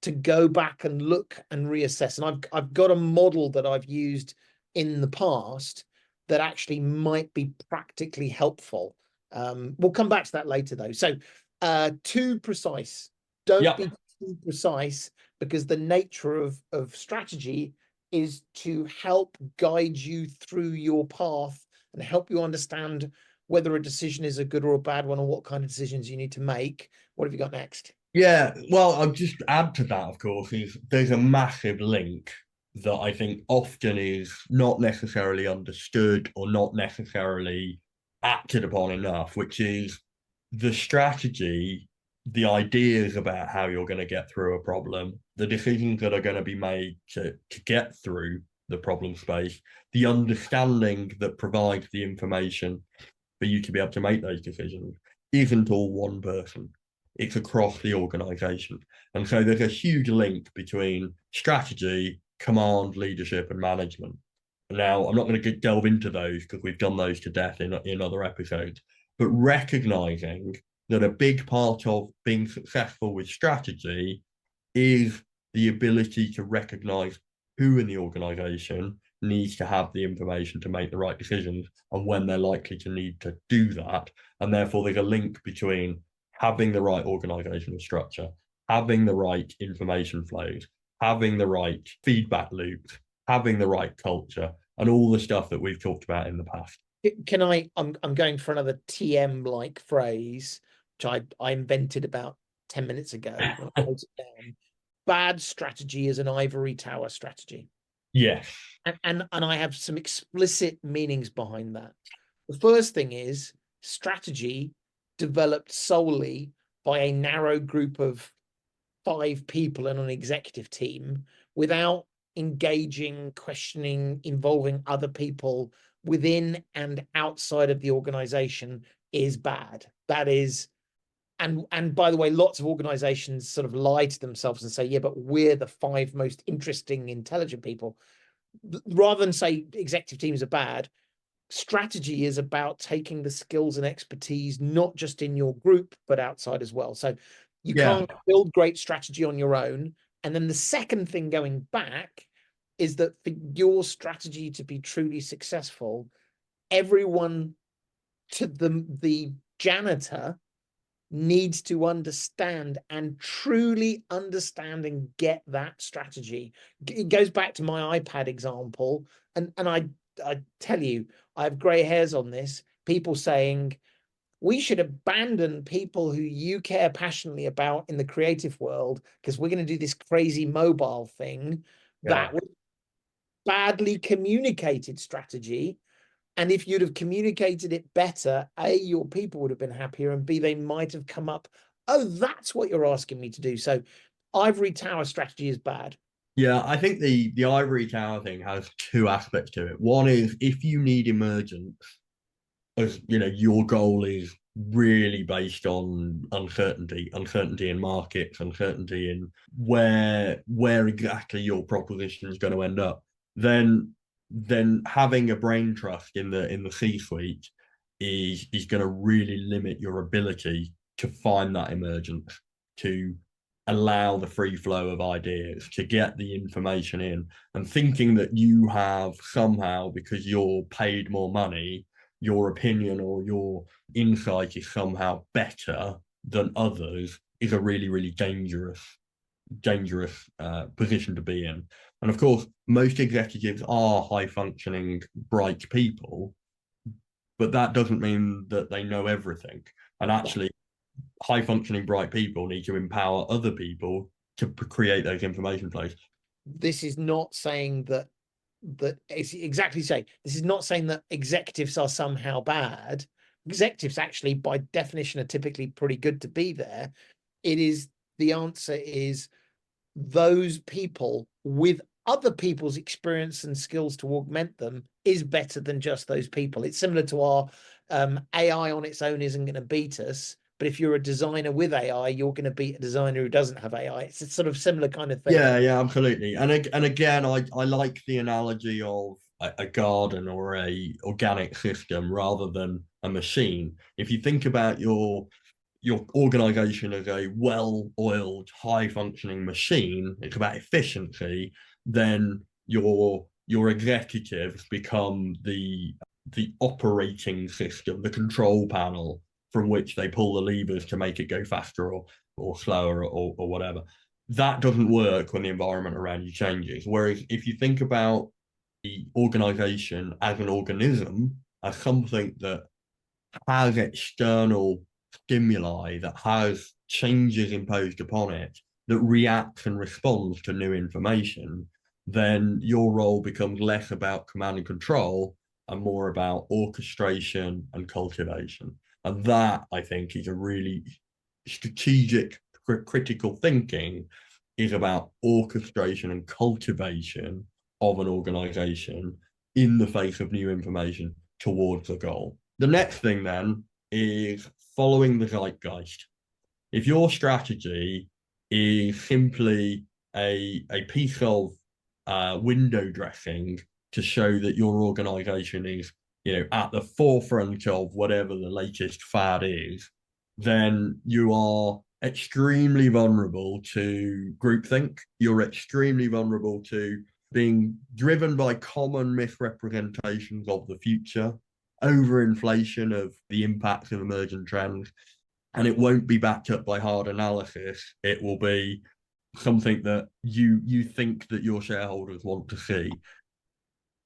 to go back and look and reassess. And I've got a model that I've used in the past that actually might be practically helpful. We'll come back to that later, though. So too precise. Don't be too precise, because the nature of strategy is to help guide you through your path and help you understand whether a decision is a good or a bad one, or what kind of decisions you need to make. What have you got next? Yeah, well, I'll just add to that, of course, is there's a massive link that I think often is not necessarily understood or not necessarily acted upon enough, which is the strategy, the ideas about how you're going to get through a problem, the decisions that are going to be made to get through the problem space, the understanding that provides the information for you to be able to make those decisions isn't all one person. It's across the organization. And so there's a huge link between strategy, command, leadership, and management. Now, I'm not going to delve into those because we've done those to death in other episodes, but recognizing that a big part of being successful with strategy is the ability to recognize who in the organization needs to have the information to make the right decisions and when they're likely to need to do that. And therefore, there's a link between having the right organizational structure, having the right information flows, having the right feedback loops, having the right culture, and all the stuff that we've talked about in the past. I'm going for another TM like phrase, which I invented about 10 minutes ago when I wrote it down. Bad strategy is an ivory tower strategy. Yes. And I have some explicit meanings behind that. The first thing is strategy developed solely by a narrow group of 5 people in an executive team without engaging, questioning, involving other people within and outside of the organization is bad. That is, and by the way, lots of organizations sort of lie to themselves and say, yeah, but we're the 5 most interesting, intelligent people. Rather than say executive teams are bad, strategy is about taking the skills and expertise, not just in your group, but outside as well. So you can't build great strategy on your own. And then the second thing going back is that for your strategy to be truly successful, everyone to the janitor needs to understand and truly understand and get that strategy. It goes back to my iPad example. And I tell you, I have gray hairs on this. People saying we should abandon people who you care passionately about in the creative world because we're going to do this crazy mobile thing. That was badly communicated strategy. And if you'd have communicated it better, A, your people would have been happier, and B, they might have come up, oh, that's what you're asking me to do. So ivory tower strategy is bad. Yeah, I think the ivory tower thing has 2 aspects to it. One is if you need emergence, as you know, your goal is really based on uncertainty in markets, uncertainty in where exactly your proposition is going to end up, then having a brain trust in the C-suite is going to really limit your ability to find that emergence, to allow the free flow of ideas, to get the information in, and thinking that you have somehow, because you're paid more money, your opinion or your insight is somehow better than others is a really, really dangerous position to be in. And of course, most executives are high functioning, bright people, but that doesn't mean that they know everything. And actually, high functioning, bright people need to empower other people to create those information flows. This is not saying that it's exactly saying this is not saying that executives are somehow bad. Executives actually by definition are typically pretty good to be there. It is, the answer is those people with other people's experience and skills to augment them is better than just those people. It's similar to our AI on its own isn't going to beat us, but if you're a designer with AI, you're going to beat a designer who doesn't have AI. It's a sort of similar kind of thing. Yeah, absolutely. And again, I like the analogy of a garden or a organic system rather than a machine. If you think about your organization as a well-oiled, high-functioning machine, it's about efficiency, then your executives become the operating system, the control panel from which they pull the levers to make it go faster or slower or whatever. That doesn't work when the environment around you changes. Whereas if you think about the organization as an organism, as something that has external stimuli, that has changes imposed upon it, that reacts and responds to new information, then your role becomes less about command and control and more about orchestration and cultivation. And that, I think, is a really strategic, critical thinking, is about orchestration and cultivation of an organization in the face of new information towards a goal. The next thing then is following the zeitgeist. If your strategy is simply a piece of window dressing to show that your organization is, at the forefront of whatever the latest fad is, then you are extremely vulnerable to groupthink. You're extremely vulnerable to being driven by common misrepresentations of the future, overinflation of the impacts of emergent trends, and it won't be backed up by hard analysis. It will be something that you think that your shareholders want to see.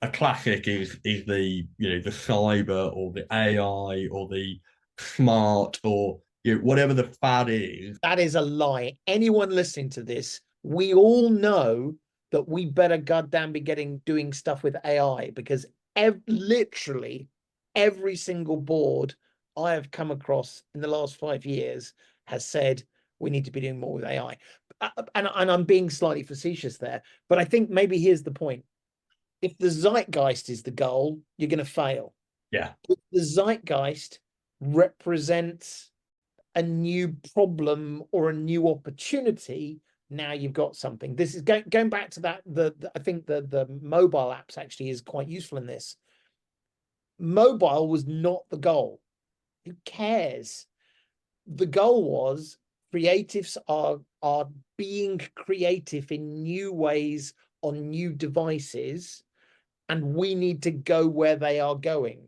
A classic is the the cyber or the AI or the smart or whatever the fad is. That is a lie. Anyone listening to this, we all know that we better goddamn be doing stuff with AI, because literally every single board I have come across in the last 5 years has said we need to be doing more with AI. And I'm being slightly facetious there, but I think maybe here's the point. If the zeitgeist is the goal, you're going to fail. Yeah. If the zeitgeist represents a new problem or a new opportunity, now you've got something. This is going back to that. I think the mobile apps actually is quite useful in this. Mobile was not the goal. Who cares? The goal was creatives are being creative in new ways on new devices, and we need to go where they are going.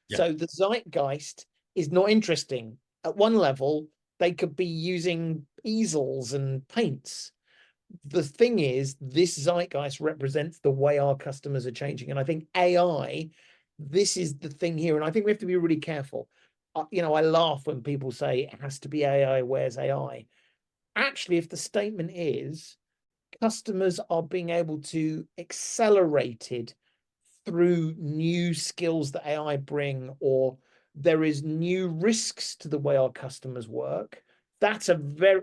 Yeah. So the zeitgeist is not interesting. At one level, they could be using easels and paints. The thing is, this zeitgeist represents the way our customers are changing. And I think AI, this is the thing here. And I think we have to be really careful. I laugh when people say it has to be AI, where's AI? Actually, if the statement is customers are being able to accelerated through new skills that AI bring, or there is new risks to the way our customers work,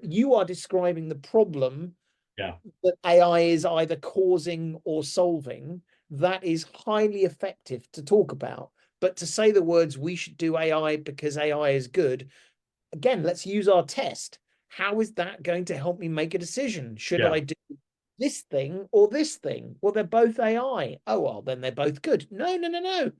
you are describing the problem that AI is either causing or solving. That is highly effective to talk about. But to say the words, we should do AI because AI is good, again, let's use our test. How is that going to help me make a decision? Should I do this thing or this thing? Well, they're both AI. Oh, well, then they're both good. No.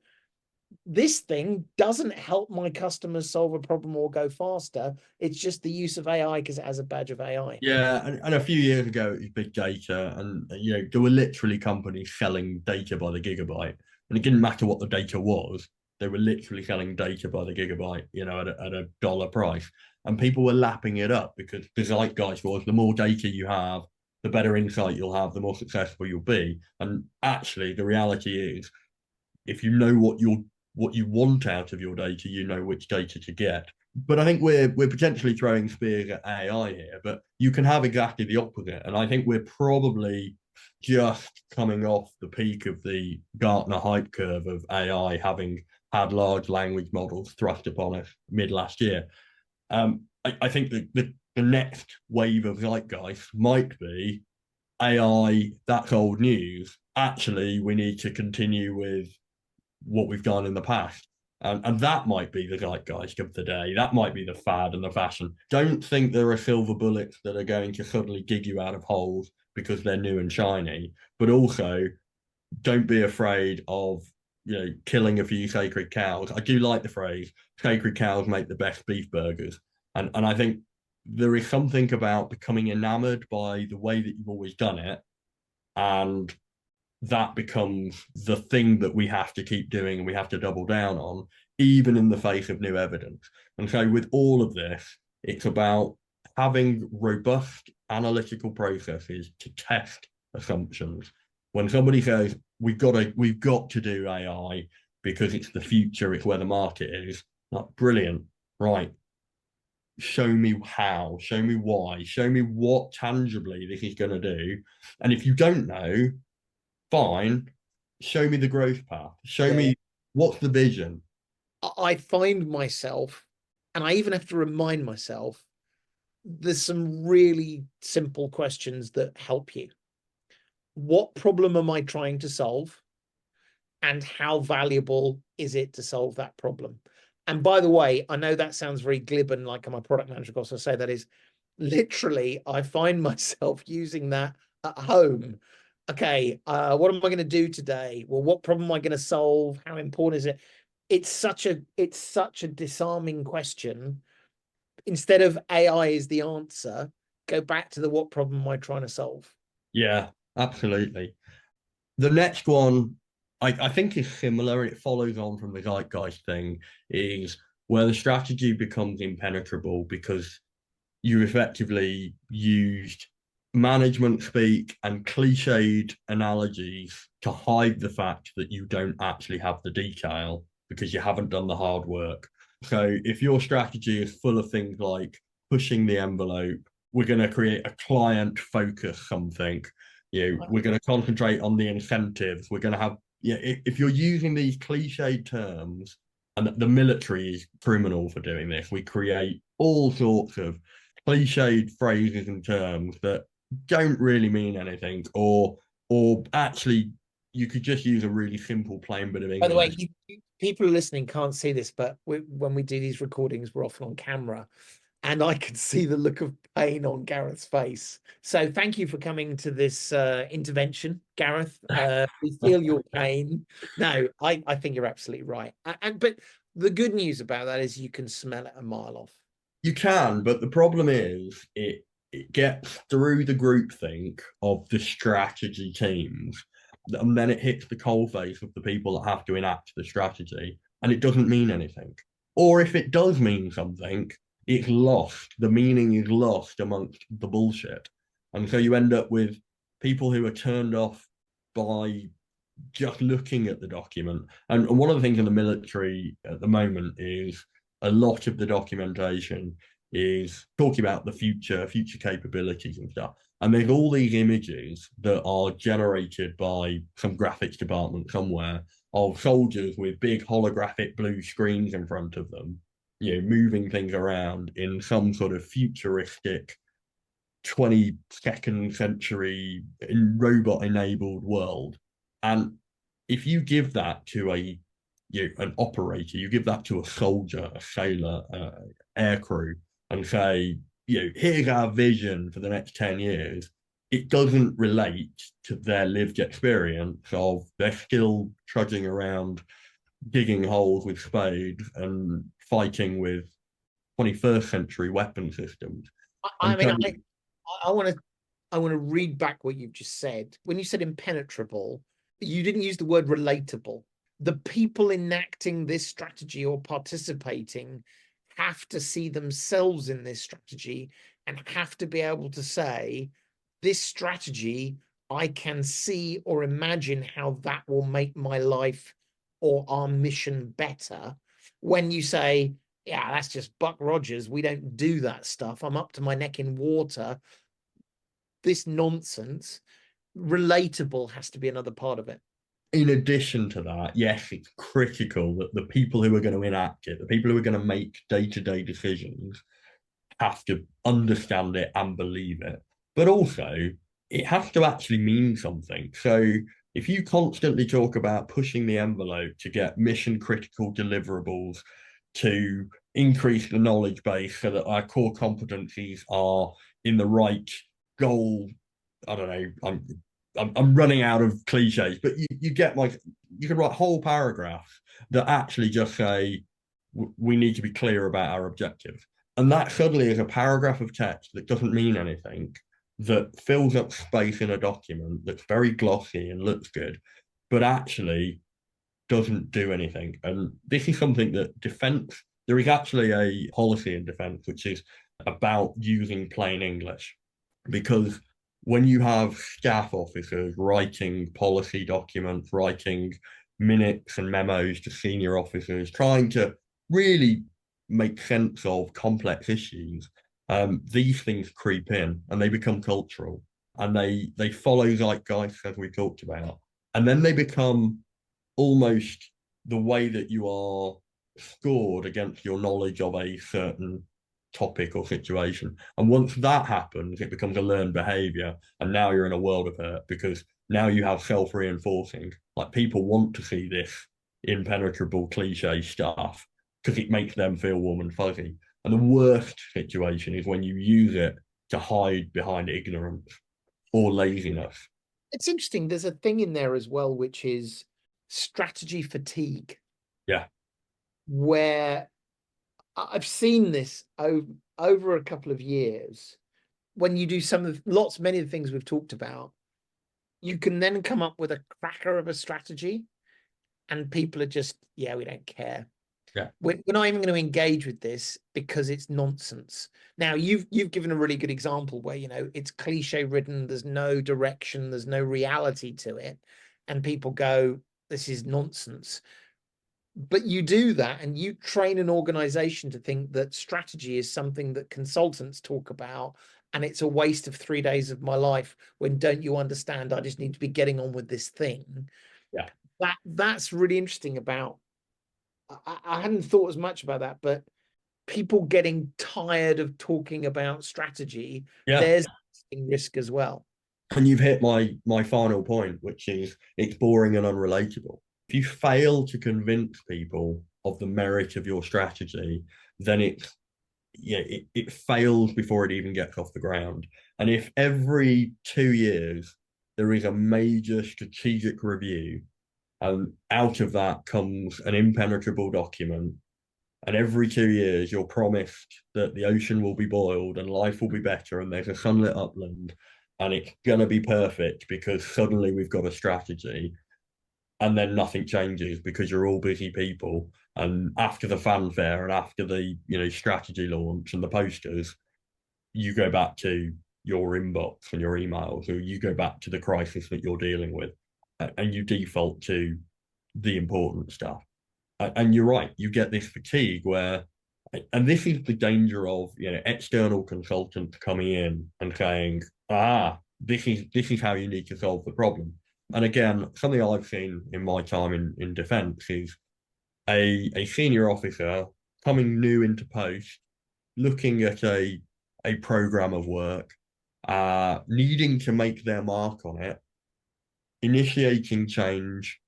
This thing doesn't help my customers solve a problem or go faster. It's just the use of AI because it has a badge of AI. Yeah, and a few years ago it was big data, and there were literally companies selling data by the gigabyte, and it didn't matter what the data was. They were literally selling data by the gigabyte, at a dollar price, and people were lapping it up because the zeitgeist was the more data you have, the better insight you'll have, the more successful you'll be. And actually, the reality is, if you know what you want out of your data, you know which data to get. but I think we're potentially throwing spears at AI here, but you can have exactly the opposite. And I think we're probably just coming off the peak of the Gartner hype curve of AI having had large language models thrust upon us mid last year. I think the next wave of zeitgeist might be AI, that's old news. Actually, we need to continue with what we've done in the past. And that might be the zeitgeist of the day. That might be the fad and the fashion. Don't think there are silver bullets that are going to suddenly dig you out of holes because they're new and shiny. But also, don't be afraid of killing a few sacred cows. I do like the phrase "sacred cows make the best beef burgers," and I think there is something about becoming enamored by the way that you've always done it, and that becomes the thing that we have to keep doing and we have to double down on, even in the face of new evidence. And so, with all of this, it's about having robust analytical processes to test assumptions. When somebody says we've got to do AI because it's the future, it's where the market is, like brilliant, right? Show me how, show me why, show me what tangibly this is going to do. And if you don't know, fine, show me the growth path, show me what's the vision. I find myself, and I even have to remind myself, there's some really simple questions that help you. What problem am I trying to solve? And how valuable is it to solve that problem? And by the way, I know that sounds very glib and like I'm a product manager, of course, I say that is literally, I find myself using that at home. Okay, what am I going to do today? Well, what problem am I going to solve? How important is it? It's such a disarming question. Instead of AI is the answer, go back to the what problem am I trying to solve? Yeah, absolutely. The next one I think is similar. It follows on from the zeitgeist thing, is where the strategy becomes impenetrable because you effectively used management speak and cliched analogies to hide the fact that you don't actually have the detail because you haven't done the hard work. So if your strategy is full of things like pushing the envelope, we're going to create a client focus something, we're going to concentrate on the incentives, we're going to have, if you're using these cliched terms, and the military is criminal for doing this, we create all sorts of cliched phrases and terms that don't really mean anything, or actually you could just use a really simple plain bit of By the way, English. people listening can't see this, but when we do these recordings, we're often on camera, and I can see the look of pain on Gareth's face. So thank you for coming to this intervention, Gareth. We feel your pain. No, I think you're absolutely right. But the good news about that is you can smell it a mile off. You can, but the problem is it gets through the groupthink of the strategy teams, and then it hits the coalface of the people that have to enact the strategy, and it doesn't mean anything. Or if it does mean something, it's lost. The meaning is lost amongst the bullshit. And so you end up with people who are turned off by just looking at the document. And one of the things in the military at the moment is a lot of the documentation is talking about the future capabilities and stuff. And there's all these images that are generated by some graphics department somewhere of soldiers with big holographic blue screens in front of them, moving things around in some sort of futuristic 22nd century robot enabled world. And if you give that to an operator, you give that to a soldier, a sailor, air crew, and say, here's our vision for the next 10 years, it doesn't relate to their lived experience of they're still trudging around, digging holes with spades and fighting with 21st century weapon systems. I mean, I want to read back what you've just said. When you said impenetrable, you didn't use the word relatable. The people enacting this strategy or participating have to see themselves in this strategy and have to be able to say, this strategy, I can see or imagine how that will make my life or our mission better. When you say yeah, that's just Buck Rogers. We don't do that stuff. I'm up to my neck in water. This nonsense, relatable has to be another part of it. In addition to that, yes, it's critical that the people who are going to enact it, the people who are going to make day-to-day decisions, have to understand it and believe it. But also, it has to actually mean something. So if you constantly talk about pushing the envelope to get mission critical deliverables, to increase the knowledge base so that our core competencies are in the right goal, I don't know, I'm running out of cliches, but you get like, you can write whole paragraphs that actually just say we need to be clear about our objectives. And that suddenly is a paragraph of text that doesn't mean anything, that fills up space in a document that's very glossy and looks good, but actually doesn't do anything. And this is something that defense, there is actually a policy in defense which is about using plain English, because when you have staff officers writing policy documents, writing minutes and memos to senior officers, trying to really make sense of complex issues, these things creep in and they become cultural, and they follow zeitgeist, as we talked about, and then they become almost the way that you are scored against your knowledge of a certain topic or situation. And once that happens, it becomes a learned behavior. And now you're in a world of hurt, because now you have self-reinforcing. Like, people want to see this impenetrable cliche stuff because it makes them feel warm and fuzzy. And the worst situation is when you use it to hide behind ignorance or laziness. It's interesting. There's a thing in there as well, which is strategy fatigue. Yeah. Where I've seen this over a couple of years. When you do many of the things we've talked about, you can then come up with a cracker of a strategy, and people are just, yeah, we don't care. Yeah. We're not even going to engage with this because it's nonsense. Now, you've given a really good example where, it's cliche ridden, there's no direction, there's no reality to it, and people go, this is nonsense. But you do that and you train an organization to think that strategy is something that consultants talk about, and it's a waste of 3 days of my life, when, don't you understand, I just need to be getting on with this thing. Yeah. That's really interesting about, I hadn't thought as much about that, but people getting tired of talking about strategy, Yeah. there's risk as well. And you've hit my final point, which is it's boring and unrelatable. If you fail to convince people of the merit of your strategy, then it fails before it even gets off the ground. And if every 2 years there is a major strategic review, and out of that comes an impenetrable document, and every 2 years you're promised that the ocean will be boiled and life will be better and there's a sunlit upland and it's going to be perfect because suddenly we've got a strategy, and then nothing changes because you're all busy people, and after the fanfare and after the strategy launch and the posters, you go back to your inbox and your emails, or you go back to the crisis that you're dealing with, and you default to the important stuff. And you're right, you get this fatigue where, and this is the danger of external consultants coming in and saying, this is how you need to solve the problem. And again, something I've seen in my time in defence is a senior officer coming new into post, looking at a program of work, needing to make their mark on it, initiating change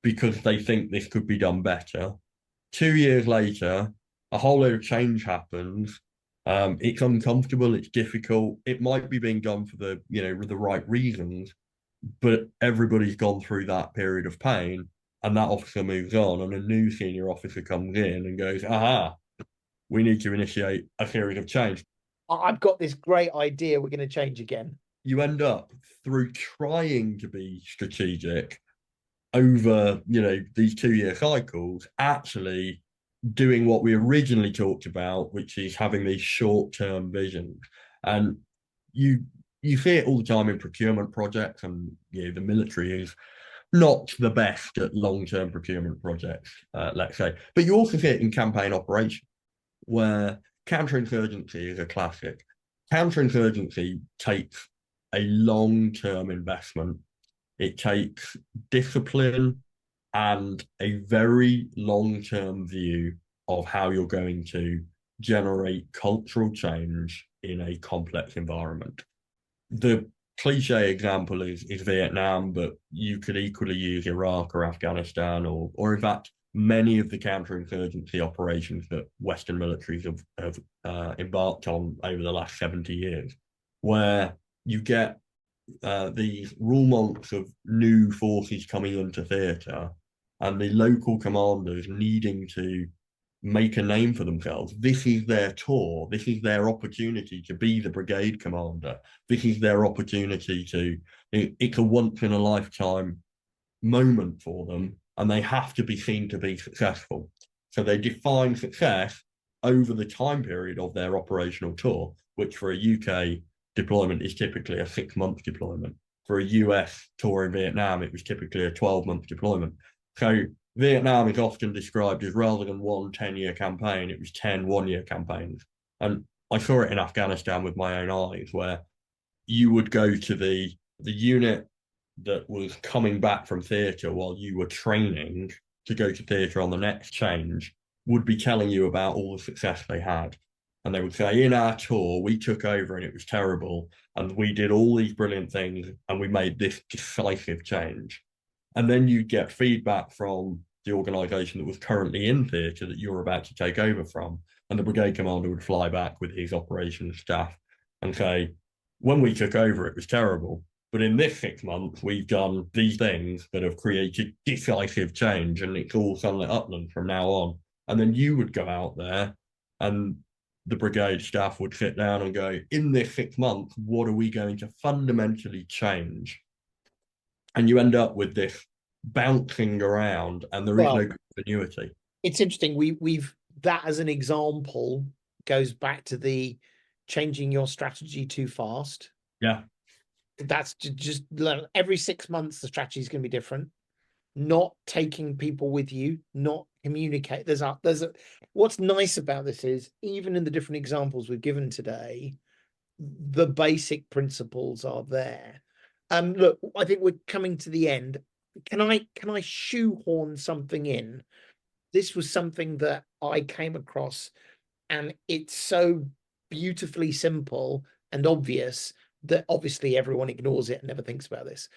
because they think this could be done better. 2 years later, a whole load of change happens. It's uncomfortable, it's difficult. It might be being done for the right reasons, but everybody's gone through that period of pain, and that officer moves on, and a new senior officer comes in and goes, we need to initiate a period of change. I've got this great idea, we're going to change again. You end up, through trying to be strategic over these 2 year cycles, actually doing what we originally talked about, which is having these short-term visions. And you see it all the time in procurement projects, and the military is not the best at long-term procurement projects, let's say, but you also see it in campaign operations. where counterinsurgency is a classic. Counterinsurgency takes a long-term investment. It takes discipline and a very long-term view of how you're going to generate cultural change in a complex environment. The cliche example is Vietnam, but you could equally use Iraq or Afghanistan, or in fact, many of the counterinsurgency operations that Western militaries have embarked on over the last 70 years, where you get these rule months of new forces coming into theatre and the local commanders needing to make a name for themselves. This is their tour. This is their opportunity to be the brigade commander. This is their opportunity it's a once in a lifetime moment for them, and they have to be seen to be successful. So they define success over the time period of their operational tour, which for a UK deployment is typically a 6-month deployment. For a US tour in Vietnam, it was typically a 12-month deployment. So Vietnam is often described as, rather than one 10-year campaign, it was 10 one-year campaigns. And I saw it in Afghanistan with my own eyes, where you would go to the unit that was coming back from theatre while you were training to go to theatre on the next change, would be telling you about all the success they had. And they would say, in our tour, we took over and it was terrible. And we did all these brilliant things and we made this decisive change. And then you get feedback from the organisation that was currently in theatre that you're about to take over from. And the brigade commander would fly back with his operations staff and say, when we took over, it was terrible. But in this 6 months, we've done these things that have created decisive change, and it's all sunlit upland from now on. And then you would go out there and the brigade staff would sit down and go, in this 6 months, what are we going to fundamentally change? And you end up with this bouncing around, and there is no continuity. It's interesting. We've that as an example goes back to the changing your strategy too fast. Yeah. That's just every 6 months, the strategy is going to be different. Not taking people with you, not communicate. What's nice about this is, even in the different examples we've given today, the basic principles are there. Look, I think we're coming to the end. Can I shoehorn something in? This was something that I came across, and it's so beautifully simple and obvious that obviously everyone ignores it and never thinks about this.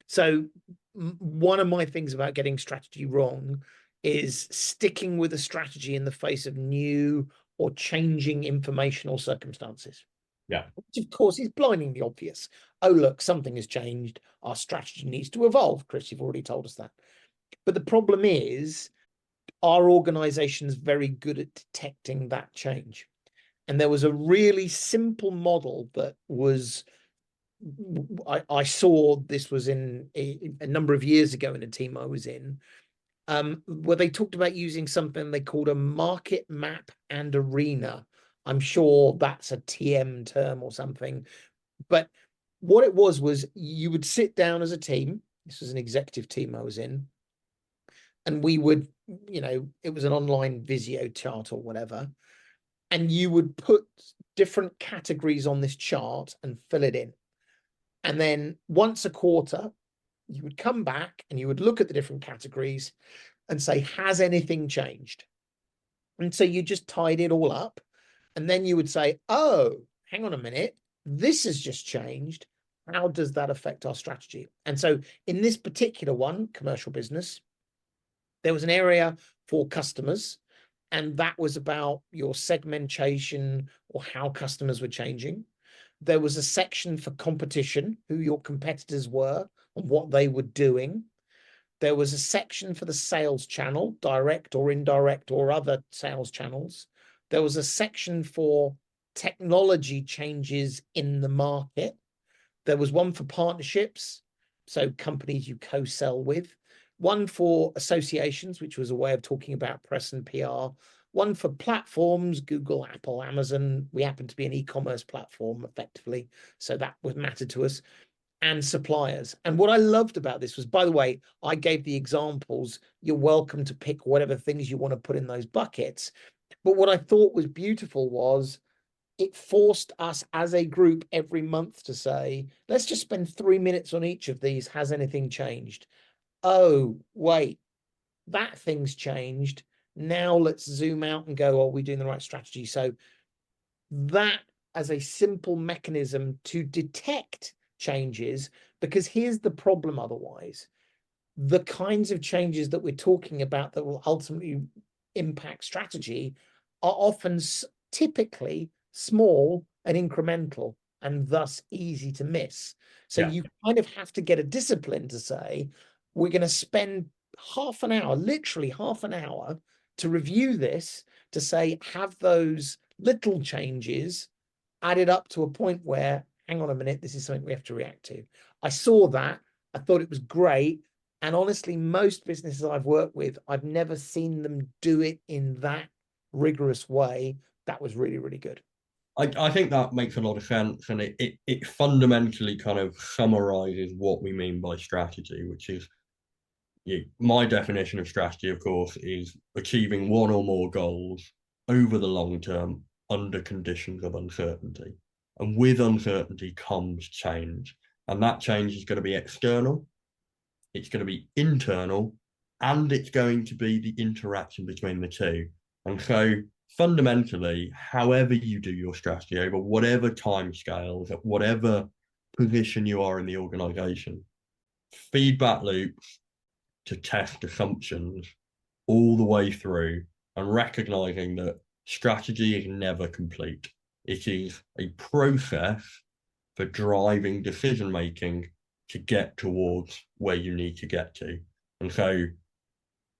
So one of my things about getting strategy wrong is sticking with a strategy in the face of new or changing informational circumstances. Yeah. Which of course is blindingly obvious. Oh, look, something has changed. Our strategy needs to evolve. Chris, you've already told us that. But the problem is, our organization's very good at detecting that change. And there was a really simple model that was, I saw this was in a number of years ago in a team I was in, where they talked about using something they called a market map and arena. I'm sure that's a TM term or something. But what it was you would sit down as a team. This was an executive team I was in. And we would, it was an online Visio chart or whatever. And you would put different categories on this chart and fill it in. And then once a quarter, you would come back and you would look at the different categories and say, has anything changed? And so you just tied it all up. And then you would say, oh, hang on a minute, this has just changed. How does that affect our strategy? And so in this particular one, commercial business, there was an area for customers, and that was about your segmentation or how customers were changing. There was a section for competition, who your competitors were and what they were doing. There was a section for the sales channel, direct or indirect or other sales channels. There was a section for technology changes in the market. There was one for partnerships, so companies you co-sell with. One for associations, which was a way of talking about press and PR. One for platforms, Google, Apple, Amazon. We happen to be an e-commerce platform effectively, so that would matter to us. And suppliers. And what I loved about this was, by the way, I gave the examples. You're welcome to pick whatever things you want to put in those buckets. But what I thought was beautiful was it forced us as a group every month to say, let's just spend 3 minutes on each of these. Has anything changed? Oh, wait, that thing's changed. Now let's zoom out and go, are we doing the right strategy? So that as a simple mechanism to detect changes, because here's the problem otherwise. The kinds of changes that we're talking about that will ultimately impact strategy are often typically small and incremental and thus easy to miss. So you kind of have to get a discipline to say, we're going to spend half an hour, literally half an hour, to review this, to say, have those little changes added up to a point where, hang on a minute, this is something we have to react to. I saw that. I thought it was great. And honestly, most businesses I've worked with, I've never seen them do it in that rigorous way. That was really, really good. I think that makes a lot of sense, and it fundamentally kind of summarizes what we mean by strategy, which is my definition of strategy, of course, is achieving one or more goals over the long term under conditions of uncertainty. And with uncertainty comes change. And that change is going to be external, it's going to be internal, and it's going to be the interaction between the two. And so fundamentally, however you do your strategy over whatever time scales, at whatever position you are in the organization, feedback loops to test assumptions all the way through, and recognizing that strategy is never complete. It is a process for driving decision making to get towards where you need to get to. And so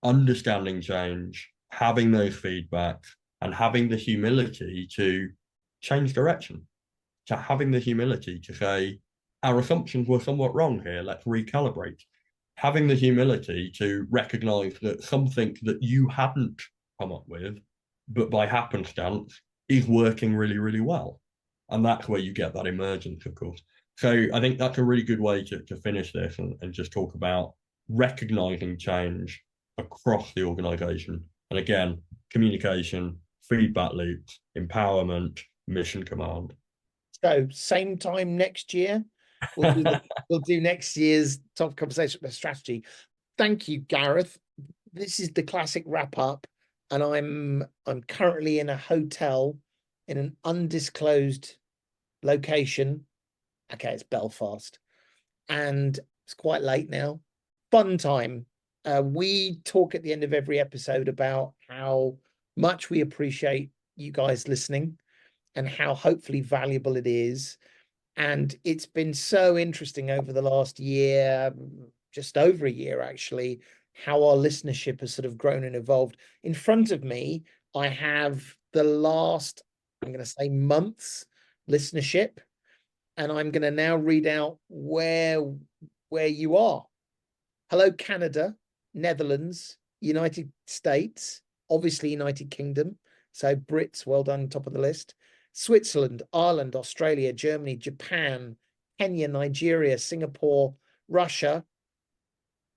understanding change, having those feedbacks, and having the humility to change direction, to having the humility to say, our assumptions were somewhat wrong here, let's recalibrate. Having the humility to recognize that something that you hadn't come up with, but by happenstance, is working really, really well. And that's where you get that emergence, of course. So I think that's a really good way to finish this and just talk about recognizing change across the organization. And again, communication, feedback loops, empowerment, mission command. So same time next year, we'll do next year's top conversation about strategy. Thank you, Gareth. This is the classic wrap up, and I'm currently in a hotel in an undisclosed location. Okay, it's Belfast, and it's quite late now. Fun time. We talk at the end of every episode about how much we appreciate you guys listening and how hopefully valuable it is. And it's been so interesting over the last year, just over a year actually, how our listenership has sort of grown and evolved. In front of me, I have the last, I'm going to say, month's listenership, and I'm going to now read out where you are. Hello, Canada, Netherlands, United States, obviously United Kingdom. So Brits, well done, top of the list. Switzerland, Ireland, Australia, Germany, Japan, Kenya, Nigeria, Singapore, Russia.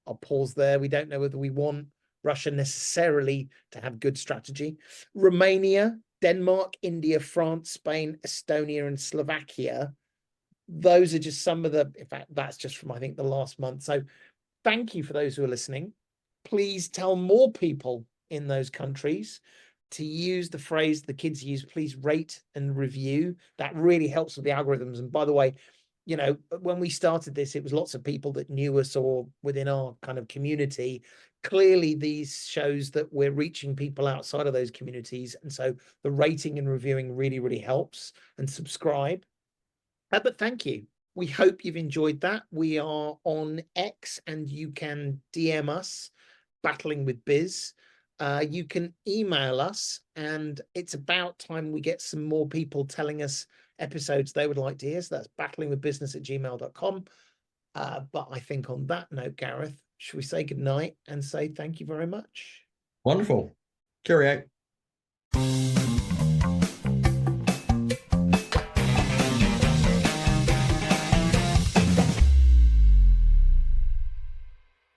I'll pause there. We don't know whether we want Russia necessarily to have good strategy. Romania, Denmark, India, France, Spain, Estonia, and Slovakia. Those are just some of the, in fact, that's just from, I think, the last month. So thank you for those who are listening. Please tell more people in those countries to use the phrase the kids use, please rate and review. That really helps with the algorithms. And by the way, when we started this, it was lots of people that knew us or within our kind of community. Clearly, these shows that we're reaching people outside of those communities. And so the rating and reviewing really, really helps. And subscribe. But thank you. We hope you've enjoyed that. We are on X and you can DM us, Battling with Biz. You can email us, and it's about time we get some more people telling us episodes they would like to hear. So that's battlingwithbusiness@gmail.com. But I think on that note, Gareth, should we say goodnight and say thank you very much? Wonderful. Cheerio.